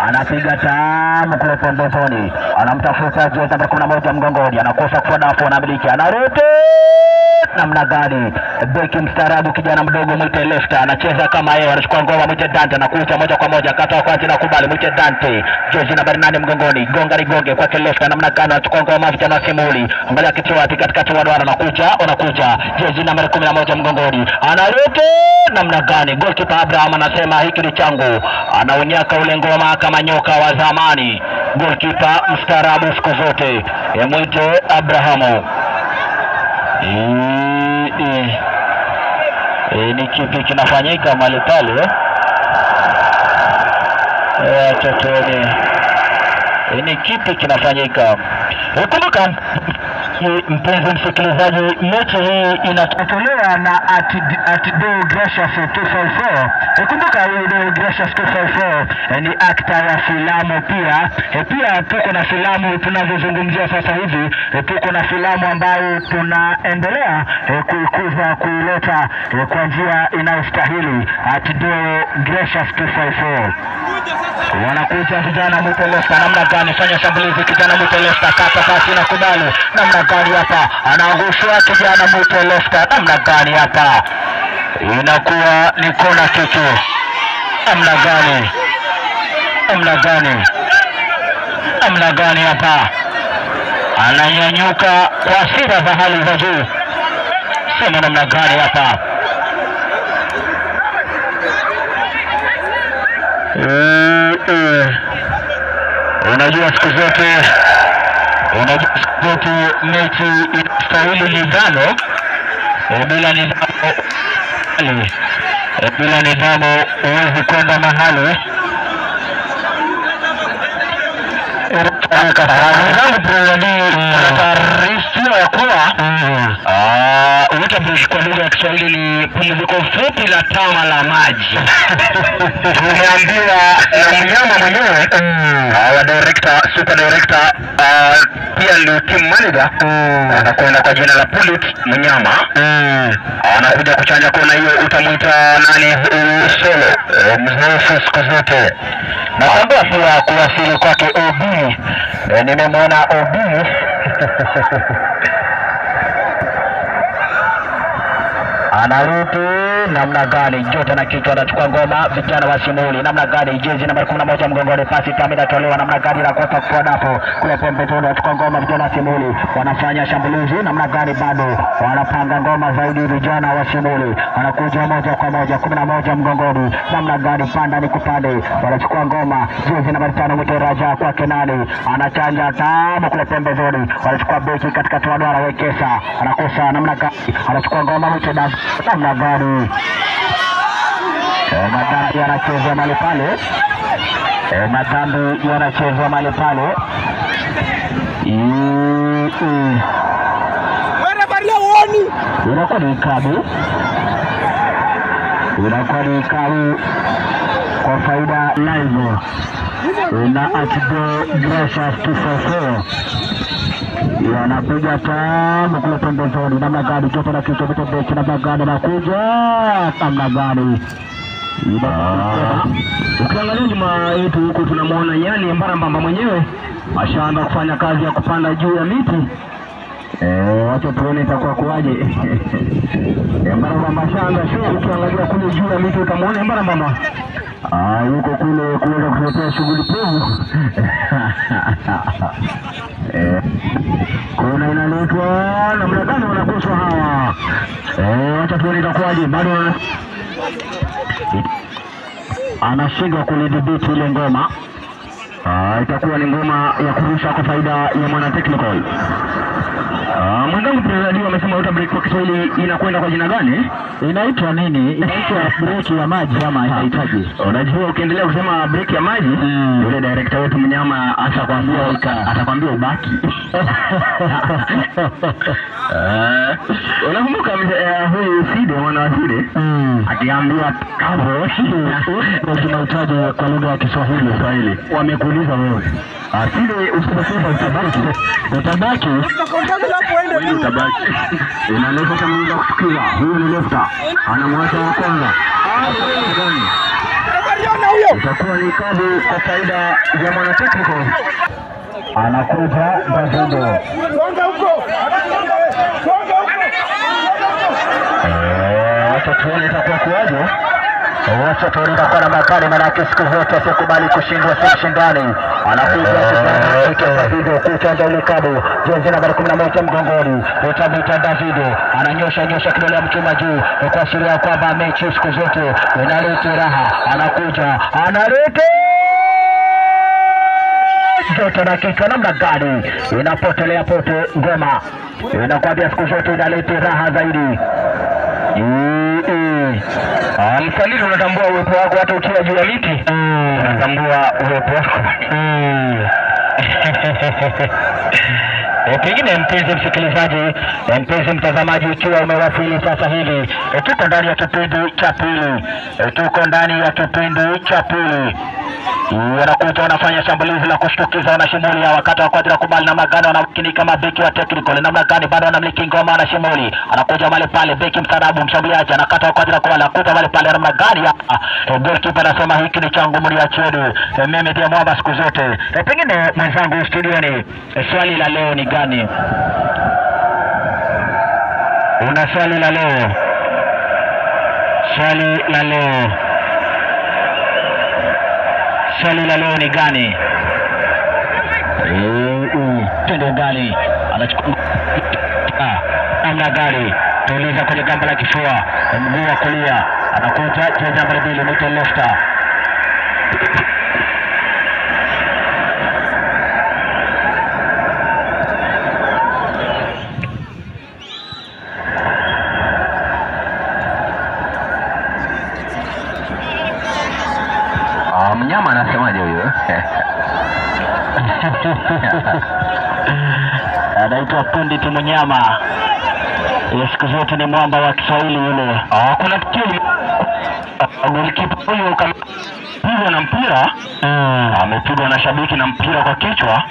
S5: anapiga tamu kule pembezoni, anamtafuta jezi namba 11 mgongoni, anakosa kwa dafu, anamiliki, anarudi namna gani? Beki mstaarabu kijana mdogo Mwite Lefta anacheza kama yeye, anachukua ngoma Mwite Dante, anakuja moja kwa moja, kata kwa jina kubali Mwite Dante, jezi namba 8 mgongoni, gonga ligonge kwa Lefta namna gani? Anachukua ngoma vijana Simuli, angalia kitu wapi katikati wa duara, anakuja jezi namba 11 mgongoni, anarudi namna gani? Goalkeeper Abraham anasema hiki ni changu, anaonyaka ule ngoma kama nyoka wa zamani. Goalkeeper mstaarabu siku zote Mwite Abraham. Ni kipi kinafanyika mahali pale? Acha tuone ni kipi kinafanyika. Kumbuka mpenzi msikilizaji, mechi hii inatolewa na Atdo Gracious 254. Kumbuka Atdo Gracious 254 ni actor ya filamu pia. Pia tuko na filamu tunazozungumzia sasa hivi, tuko na filamu ambayo tunaendelea kuikuza, kuileta kwa njia inayostahili. Atdo Gracious 254 wanakuja vijana Mwite Lefta namna gani? Fanya shambulizi kijana Mwite Lefta, kata pasi na kubali namna gani hapa? Anaangushwa kijana Mwite Lefta namna gani hapa? Inakuwa ni kona kitu namna gani? Namna gani hapa? Ananyanyuka kwa hasira za hali za juu, sema namna gani hapa? Unajua siku zote mechi inastahili nidhamu. Bila nidhamu huwezi kwenda mahali. Taarifa ya kuwa kwa lugha ya Kiswahili ni pumziko fupi la tama la maji. Tumeambiwa na mnyama mwenyewe wa director, super director, pia ndio team manager, anakwenda kwa jina la Pulit Mnyama. Anakuja kuchanja kona hiyo, utamuita nani? Solo mzoefu siku zote. Nakwambia pia kuwasili kwake OB. Nimemwona OB anarudi namna gani? Jota na kichwa, anachukua ngoma vijana wa Simuli namna gani? Jezi namba 11 mgongoni, pasi tamu inatolewa namna gani? Na kosa kwa dapo kule pembezoni, anachukua ngoma vijana wa Simuli, wanafanya shambulizi namna gani? Bado wanapanga ngoma zaidi vijana wa Simuli, anakuja moja kwa moja 11 mgongoni namna gani? Panda ni kupande, wanachukua ngoma jezi namba 5 Mwite Raja kwa Kenani, anachanja tamu kule pembezoni, wanachukua beki katika tuadara Wekesa, anakosa namna gani? Anachukua ngoma Mwite Dav namna gani? Madhambi yanachezwa mahali pale, madhambi yanachezwa mahali pale. Inakuwa ni ikabu kwa faida live na Atdo Gracious 244. Yanapiga tamu kule pembezoni namna gani? Joto na kichwa Mwite Beki namna gani? Anakuja namna gani? Ukiangalia nyuma yetu huku tunamwona Nyani Embarambamba mwenyewe ashaanza kufanya kazi ya kupanda juu ya miti. Wacha tuone itakuwa kuaje. Embarambamba ashaanza shughuli. Ukiangalia kule juu ya miti utamwona Embarambamba yuko kule kuweza kuletea shughuli pevu. Kuna inaletwa namna gani? Wanakoshwa hawa. Wacha tuone itakuwaje. Bado anashindwa kulidhibiti ile ngoma. Itakuwa ni ngoma ya kurusha kwa faida ya mwana technical.
S2: Mwenzangu Prezadi amesema water break kwa Kiswahili inakwenda kwa jina gani?
S1: Inaitwa nini? Inaitwa break ya maji ama inaitwaje?
S2: Unajua ukiendelea kusema break ya maji, yule director wetu Mnyama atakwambia ubaki. Unakumbuka huyu Side mwana wa Side akiambiwa kavo
S1: tunaitaje kwa lugha ya Kiswahili?
S2: Wamekuuliza wewe. Side usiposema utabaki. Inaleta tamliza kusikiza. Huyu ni lefta. Anamwacha wa kwanza. Itakuwa ni kabu kwa faida ya mwana technical. Anakuja Davido. Wacha tuone itakuwa kuwaje. Wacha tuone itakuwa na makali, manake siku zote asikubali kushindwa si shindani. Anakuja Davido kuchanja ile kabu. Jezi nambari 11 mgongoni. Utabita Davido. Ananyosha kidole mchuma juu. Kuashiria kwamba mechi siku zote inaleta raha. Anakuja. Analeta joto na kichwa namna gani inapotelea pote ngoma. Inakwambia siku zote inaleta raha zaidi. Msaliti unatambua uwepo wako hata ukiwa juu ya miti. Unatambua uwepo wako. Pengine mpenzi msikilizaji, mpenzi mtazamaji, ukiwa umewasili sasa hivi, tuko ndani ya kipindi cha pili. Wanakuja wanafanya shambulizi la kushtukiza, wanashimulia wakati wa Kwadra Kubali na Magana wanakinika mabeki wa technical namna gani bado wanamiliki ngoma na shimuli. Anakuja mali pale beki msarabu mshambuliaji anakata wa Kwadra Kubali anakuja mali pale namna gani goalkeeper anasema hiki ni changu mli achedu. Mimi ndiye mwamba siku zote. Pengine mwenzangu studioni, swali la leo ni gani? Una swali la leo? Swali la leo ni gani? Tende gani? Anachukua namna gani? Tuliza kwenye gamba la kifua, mguu wa kulia. Anakuja janja nambari 2 mwite lefta. Mnyama anasemaje huyo? Anaitwa Pundi Mnyama. Siku zote ni mwamba wa Kiswahili yule. Kuna kitu goalkeeper huyo kama na mpira amepigwa na shabiki na mpira kwa kichwa.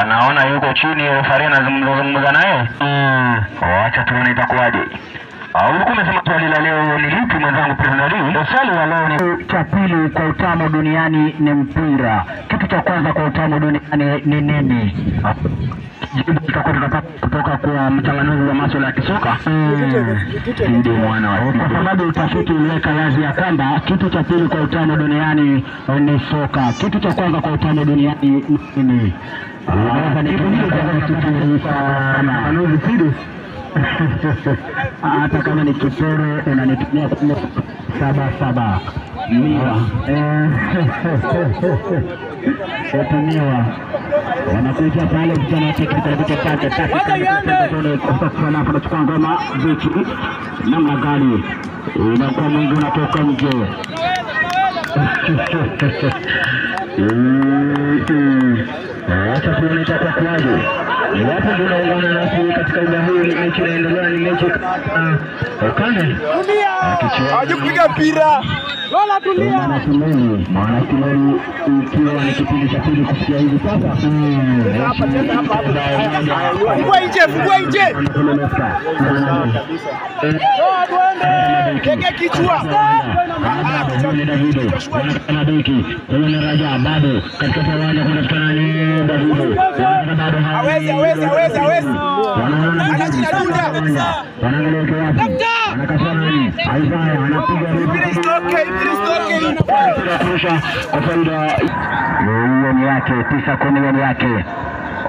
S2: Naona yuko chini, refa anazungumza naye. Acha tuone itakuwaje. Ulikuwa umesema swali la leo ni lipi mwenzangu Prezadi? Swali la leo ni cha pili kwa utamu duniani ni mpira. Kitu cha kwanza kwa utamu duniani ni nini? Jibu tutakuwa tunapata kutoka kwa mchanganuzi wa masuala ya kisoka. Ndio mwana wa kwa sababu utafiti uliweka wazi ya kwamba kitu cha pili kwa utamu duniani ni soka. Kitu cha kwanza kwa utamu duniani ni nini? Naweza nikuuliza mchanganuzi Sido. Hata kama ni kiporo unanitumia 77 miwa. Miwa wanakuja pale vijana wa technical vitu chake anachukua ngoma vichi namna gani inakuwa mwingi unatoka nje. Acha tuone itakuwa kwaje. Wapo tunaungana nasi katika uga huu, mechi inaendelea, ni mechi ukande
S4: aje kupiga mpira wala tulia
S2: maana Kimeli ikiwa ni kipindi cha pili kufikia hivi sasa.
S4: Fungua nje kenge kichwa
S2: Davido na beki ni Raja bado katika uwanja kunatokana ni Davido bado
S4: hawezi anajinadunda
S2: wanaangalia wapi anakasana nini Isaiah anapiga
S4: mpira istoke
S2: inakuja kwa faida hiyo ni yake 9 10 yake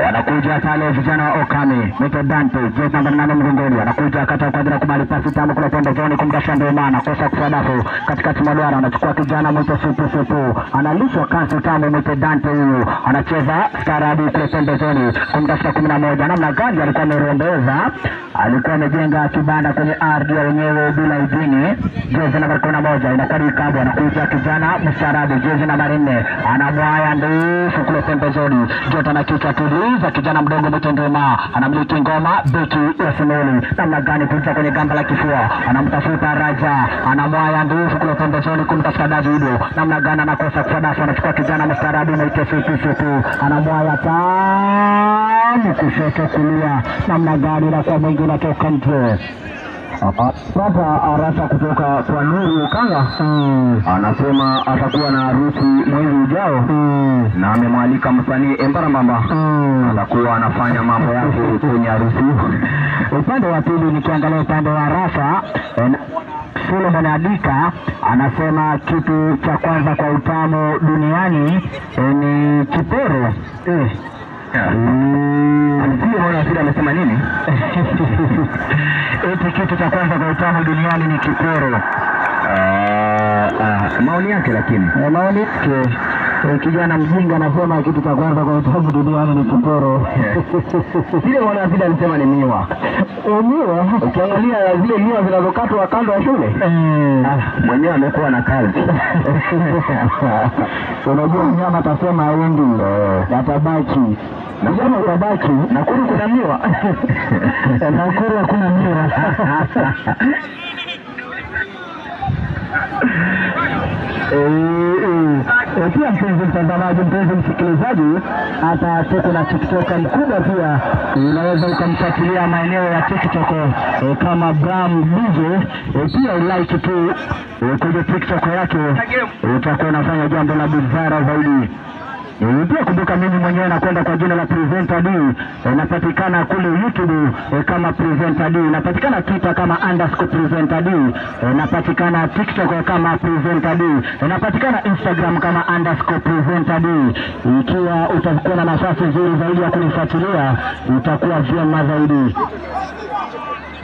S2: Wanakuja pale vijana wa Okame, Mito Dante, jezi namba 8 mgongoni. Wanakuja kata kwa dira kubali pasi tamu kule pembezoni kumtafuta Ndoma na kosa kusadafu katikati mwa duara. Anachukua kijana Mito Supu. Analishwa kasi tamu Mito Dante huyu. Anacheza starabu kule pembezoni kumtafuta 11. Namna gani alikuwa amerombeza? Alikuwa amejenga kibanda kwenye ardhi ya wenyewe bila idhini. Jezi namba 11 inakuwa ni Kabu. Anakuja kijana mstarabu jezi namba 4. Anamwaya ndefu kule pembezoni. Jota na kichwa tuliza kijana mdogo Mito Ndoma. Anamiliki ngoma beki ya Simoni. Namna gani kuja kwenye gamba la kifua. Anamtafuta Raja. Anamwaya ndefu kule pembezoni kumtafuta Davido. Namna gani anakosa kusadafu. Anachukua kijana mstarabu Mito Supu. Anamwaya tamu kushoto kulia. Namna gani na kwa mwingi unatoka mtu. Sasa arasa kutoka kwa Nuru Kanga anasema atakuwa na harusi mwezi ujao na amemwalika msanii Embarambamba atakuwa anafanya mambo yake kwenye harusi. Upande wa pili nikiangalia upande wa arasa Solomon Adika anasema kitu cha kwanza kwa utamu duniani ni kiporo. Sio mwana sida amesema nini? Eti kitu cha kwanza kwa utamu duniani ni kiporo. Maoni yake lakini. Maoni yake. Kijana mjinga anasema kitu cha kwanza kwa utamu duniani ni kiporo. Sile mwana sida alisema ni miwa. Miwa? Ukiangalia zile miwa zinazokatwa kando ya shule. Mwenyewe amekuwa na kazi. Unajua mnyama atasema aendi. Yatabaki. Mnyama utabaki. Nakuru kuna miwa. Nakuru hakuna miwa. Pia mpenzi mtazamaji, mpenzi msikilizaji, hata tuko na TikToker mkubwa pia. Unaweza ukamfuatilia maeneo ya TikTok kama Bram DJ. Pia like tu kwenye TikTok yake, utakuwa unafanya jambo la bizarre zaidi. Pia kumbuka mimi mwenyewe nakwenda kwa jina la Presenter D. Napatikana kule YouTube kama Presenter D. Napatikana Twitter kama _Presenter D. Napatikana TikTok kama Presenter D. Napatikana Instagram kama _Presenter D. Ikiwa utakuwa na nafasi nzuri zaidi ya kunifuatilia, utakuwa vyema zaidi.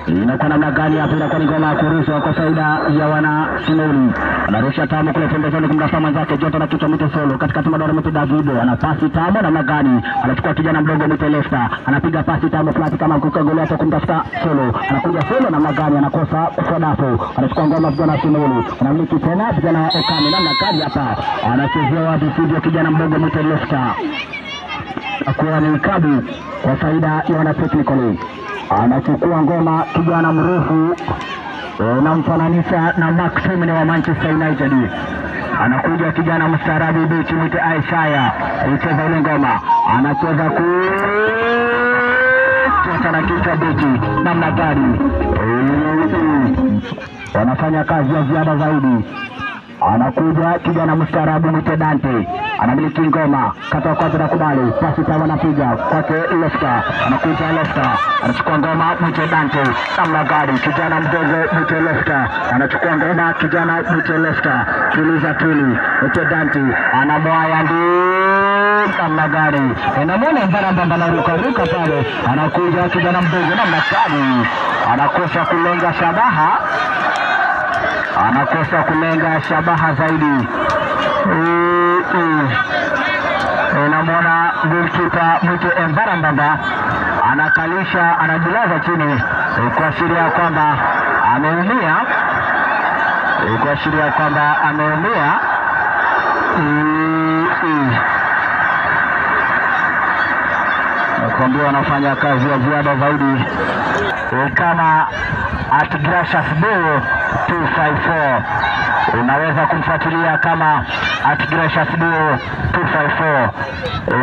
S2: Inakuwa namna gani hapa? Inakuwa ni ngoma ya kurushwa kwa faida ya wana Simoni. Anarusha tamu kule pembezoni kumtafuta mwenzake Jota na kichwa Mito Solo. Katikati madora Mito Davido. Ana pasi tamu namna gani? Anachukua kijana mdogo Mito Lesta. Anapiga pasi tamu flat kama kukagolea kwa kumtafuta Solo. Anakuja Solo namna gani? Anakosa kusadafu. Anachukua ngoma vijana Simoni. Anamiliki tena vijana Okame namna gani hapa? Anachezea video kijana mdogo Mito Lesta. Akuwa ni Kabu kwa faida ya wana Technical. Anachukua ngoma kijana mrefu na mfananisha na Maximilian wa Manchester United. Anakuja kijana mstarabu beki mwite Aishaya kucheza ile ngoma. Anacheza kucheza na kichwa beki namna gani? Wanafanya kazi ya ziada zaidi. Anakuja kijana mstarabu mwite Dante. Anamiliki ngoma kata kwa dira kubali pasi tawa anapiga kwake Lesta. Anakuja Lesta anachukua ngoma mwite Dante namna gani? Kijana mdogo mwite Lesta anachukua ngoma kijana mwite Lesta tuliza tuli mwite Dante anamwaya namna gani? Enamwona Embarambamba na ruka pale. Anakuja kijana mdogo namna gani? Anakosa kulenga shabaha. Anakosa kulenga shabaha zaidi. Unamwona goalkeeper mwite Embarambamba anakalisha, anajilaza chini kuashiria kwamba ameumia. Kuashiria kwamba ameumia. Nakwambia wanafanya kazi ya ziada zaidi kama @GraciasBull 254. Unaweza kumfuatilia kama @GraciasBull 254.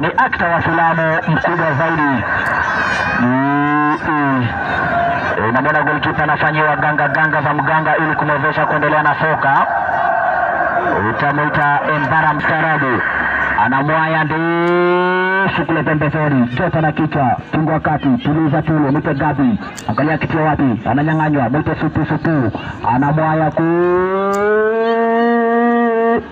S2: Ni actor wa filamu mkubwa zaidi. Unamwona goalkeeper anafanyiwa ganga za mganga ili kumwezesha kuendelea na soka. Utamuita Embarambamba mstarabu. Anamwaya ndefu kule pembezoni. Jota na kichwa tungu wakati tuliza tulu mwite Gabi. Angalia kichwa wapi? Ananyang'anywa mwite Supu. Anamwaya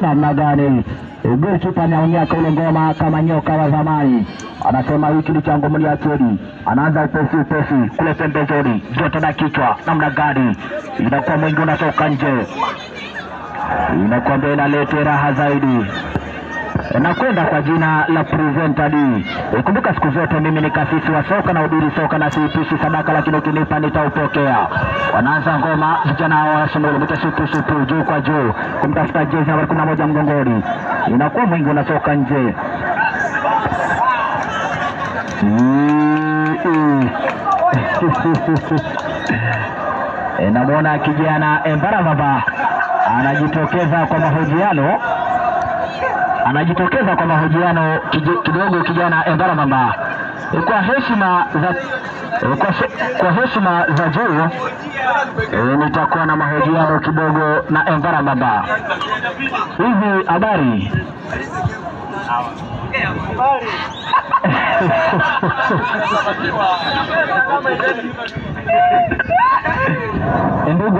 S2: namna gani? Golikipa anaonyaka ule ngoma kama nyoka wa zamani. Anasema hiki ni chango mlia chodi. Anaanza upesi kule pembezoni. Joto na kichwa namna gani. Inakuwa mwingi unatoka nje. Inakuwa mbele inaleta raha zaidi. Nakwenda kwa jina la Presenter D. Kumbuka siku zote mimi ni kasisi wa soka na udiri soka na siipishi sadaka, lakini ukinipa nitaupokea. Wanaanza ngoma vijana wa Sumulu mita supu juu kwa juu kumtafuta jezi namba 11 mgongoni. Inakuwa mwingi unatoka nje. Namuona kijana Mbarambamba anajitokeza kwa mahojiano. Kidogo kijana Mbarambamba kwa heshima za juu nitakuwa na mahojiano kidogo na Mbarambamba. Hivi habari? Ndugu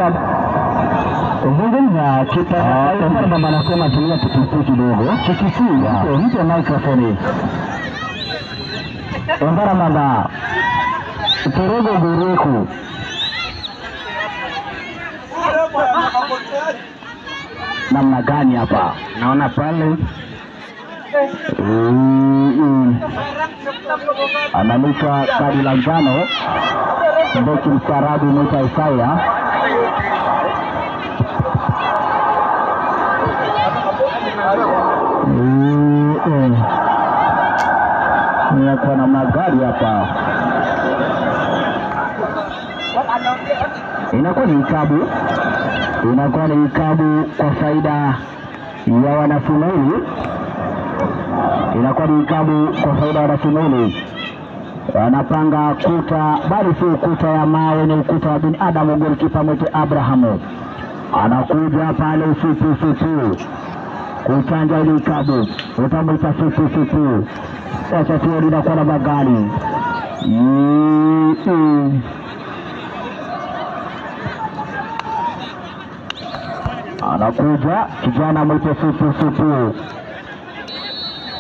S2: zungumza kipa Mbarambamba anasema tumia tikisi kidogo. Tikisi mpe microphone. Mbarambamba Torego Guruku namna gani hapa? Naona pale analika kadi la njano beki mstarabu mwita Isaya. Kwa namna gani hapa? Inakuwa ni ikabu kwa faida ya Wanasumulu. Anapanga kuta, bali si ukuta ya mawe, ni ukuta wa binadamu. Golikipa mwite Abrahamu anakuja pale supu kuchanja ile ikabu, utamwita supu. Sasa tuone inakuwa na magari. Anakuja kijana mwite supu.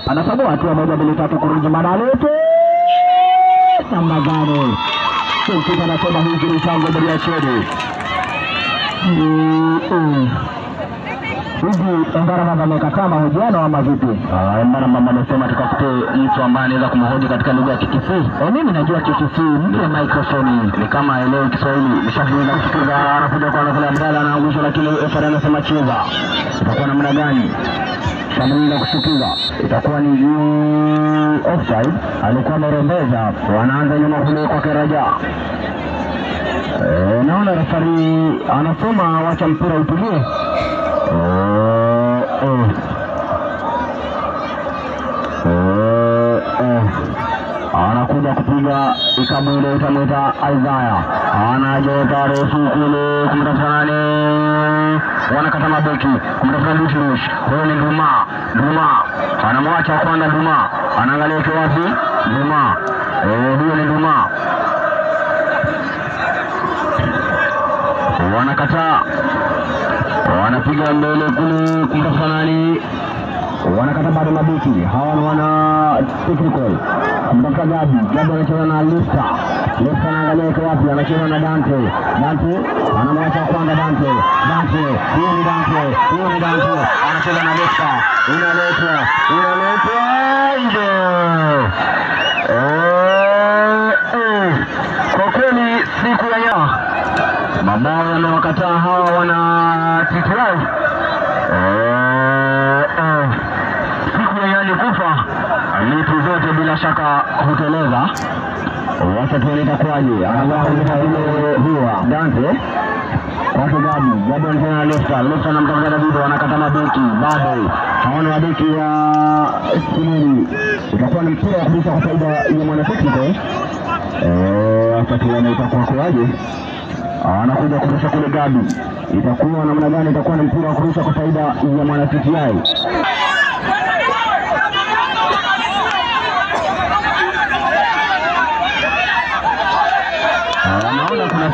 S2: Anasabua hatua 1 2 3 kurudi Manalete. Namna gani? Kipa anasema hizi ni chango bila chede. Hivi Mbarambamba amekataa mahojiano ama vipi? Mbarambamba amesema tukafute mtu ambaye anaweza kumhoji katika lugha ya Kikisii. Mimi najua Kikisii, mpe microphone. Ni kama elewa Kiswahili. Nishafunza kusikiza anakuja kwa kule mbele na mwisho, lakini Efara anasema cheza. Itakuwa namna gani? Samuni kusikiza. Itakuwa ni offside. Alikuwa amerembeza. Wanaanza nyuma kule kwa Keraja. Naona refari anasema wacha mpira utulie. Anakuja kupiga ikabu ile itamwita Isaya. Anajota refu kule kumtafuta nani? Wanakata mabeki kumtafuta Lush. Huyo ni Duma. Anamwacha kwanza Duma. Anaangalia kwa wapi? Duma. Huyo ni Duma. Wanakataa. Wanapiga mbele kule kumtafuta nani? Wanakata bado mabeki. Hawa wana technical. Kumtafuta Gabi anacheza na Lista anaangalia kwa wapi? Anacheza na Dante anamwacha kwanza Dante. Huyo ni Dante. Anacheza na Lista. Inaletwa nje. Kwa kweli siku ya leo mabao yamewakataa hawa wana TTI. Siku ya yani kufa vitu zote bila shaka huteleza. Wacha tuone itakuwaje. Anaanza ile huwa Dante kwa Gabi anataka Lesta anamtafuta David, anakata mabeki bado. Hawana mabeki ya Simuni. Itakuwa ni mpira wa kurusha kwa faida ya mwana technical. Wacha tuone itakuwaje. Anakuja kurusha kule Gabi. Itakuwa namna gani? Itakuwa ni mpira wa kurusha kwa faida ya mwana TTI. Naona kuna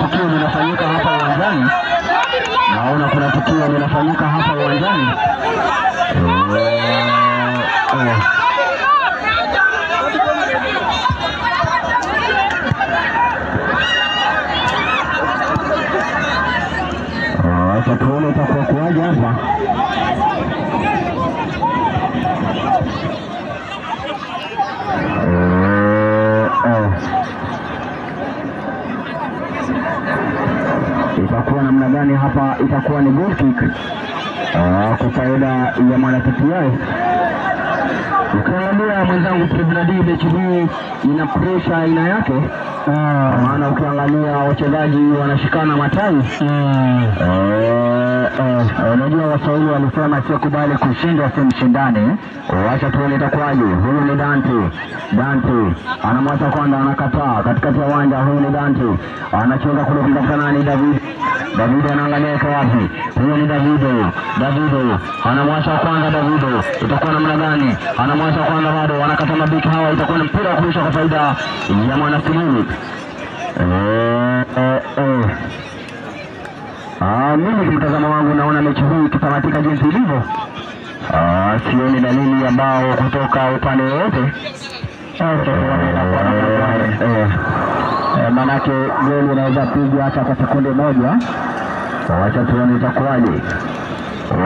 S2: tukio linafanyika hapa uwanjani. gani hapa? Itakuwa ni goal kick kwa faida ya mwana TTI. Ukiangalia mwenzangu Prebradi, mechi hii ina pressure aina yake. Maana ukiangalia wachezaji wanashikana matai. Unajua Waswahili walisema sio kubali kushindwa si mshindane. Wacha tuone itakuwaje. Huyu ni Dante anamwacha kwanza, anakataa katikati ya uwanja. Huyu ni Dante anacheza kule kumtafuta nani? David anaangalia kwa wapi? Huyu ni Davido anamwacha kwanza. Davido itakuwa namna gani? Anamwacha kwanza, bado anakata mabiki hawa. Itakuwa ni mpira wa kurusha kwa faida ya mwana Simuli. Mimi kimtazama wangu naona mechi hii ikitamatika jinsi ilivyo. Sioni dalili ambao kutoka upande wote. Manake goli inaweza pigwa hata kwa sekunde moja. Wacha tuone itakuwaje.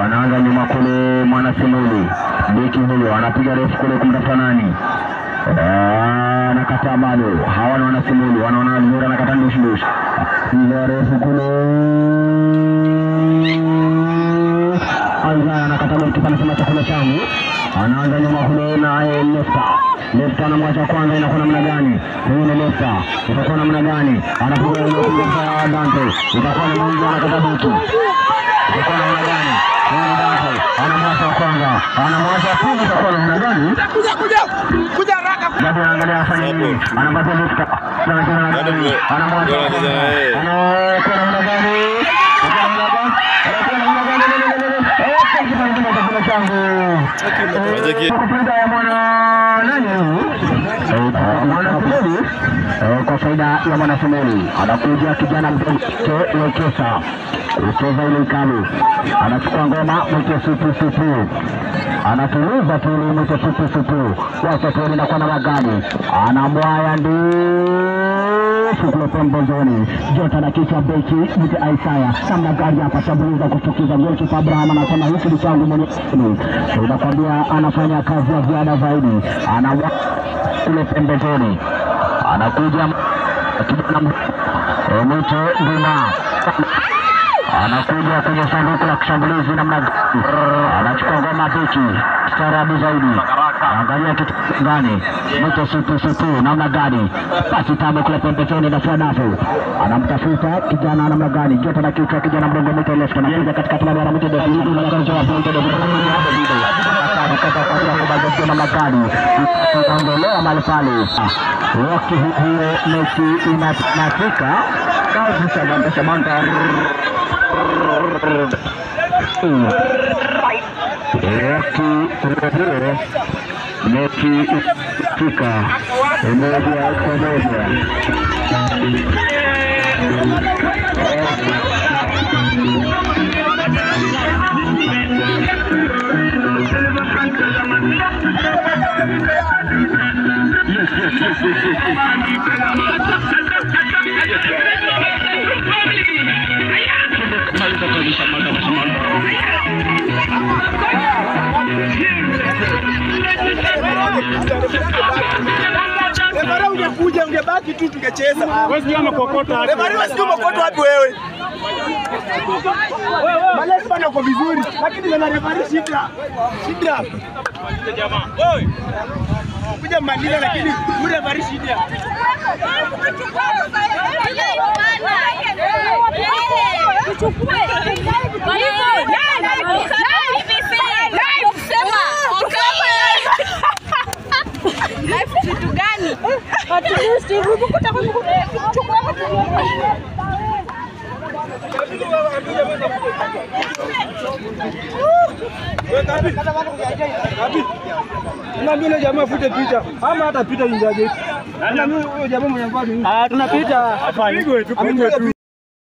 S2: Wanaanza nyuma kule mwana Simuli. Beki huyo anapiga refu kule kumtafuta nani? Anakataa bado. Hawa ni wana Simuli, wanaona vizuri, anakataa ndush. Piga refu kule. Anza anakataa mtu anasema chakula changu. Anaanza nyuma kule na Lefta anamwacha kwanza, inakuwa namna gani? Huyu ni Lefta. Itakuwa namna gani? Anapiga ile kwa Dante. Itakuwa ni mmoja anakata butu. Itakuwa namna gani? Huyu ni Dante. Anamwacha kwanza. Anamwacha pili, itakuwa namna gani?
S4: Kuja haraka.
S2: Bado anaangalia afanye nini? Anapata Lefta. Anamwacha kwanza. Anakuwa namna gani? Kwa faida ya mwana Simuli. Anakuja kijana mdogo Wekesa. Ucheza ile ikalu. Anachukua ngoma mwite supu. Anatuliza tu ile mwite supu. Wacha tuone na kwa na magani. Anamwaya ndio kule pembezoni. Jota na kichwa beki mwite Isaya. Namna gani hapa shambuliza kutukiza goli kwa Abraham, anasema hiki ni changu mwenyewe. Tunakwambia anafanya kazi ya ziada zaidi. Anawa kule pembezoni. Anakuja kijana mwite Nduma. Anakuja kwenye sanduku la kushambulizi namna gani? Anachukua ngoma beki starabu zaidi. Angalia kitu gani? Mwite supu namna gani? Pasi tamu kule pembezoni na Fanafu. Anamtafuta kijana namna gani? Jota na kichwa kijana mdogo mwite Lefta. Anakuja katikati la mwite David na kaanza hapo ndio namna gani? Tunaongelea mali pale. Wakati huo mechi inatamatika. Kazi Samantha. Mechi fika moja kwa moja.
S4: Refari ungekuja ungebaki tu tungecheza.
S6: Wewe sio umekokota.
S4: Refari wewe sio umekokota wapi wewe? Malezi bana uko vizuri lakini na refari shida.
S6: Jamaa. Oi.
S4: Kuja Mandila lakini yule refari shida.
S3: Kitu gani? Ati ukuta kuchukua
S6: Unaambia jamaa fute picha. Ama hata picha injaje. Unaambia huyo jamaa mwenye mbali. Tunapita. Apigwe tu.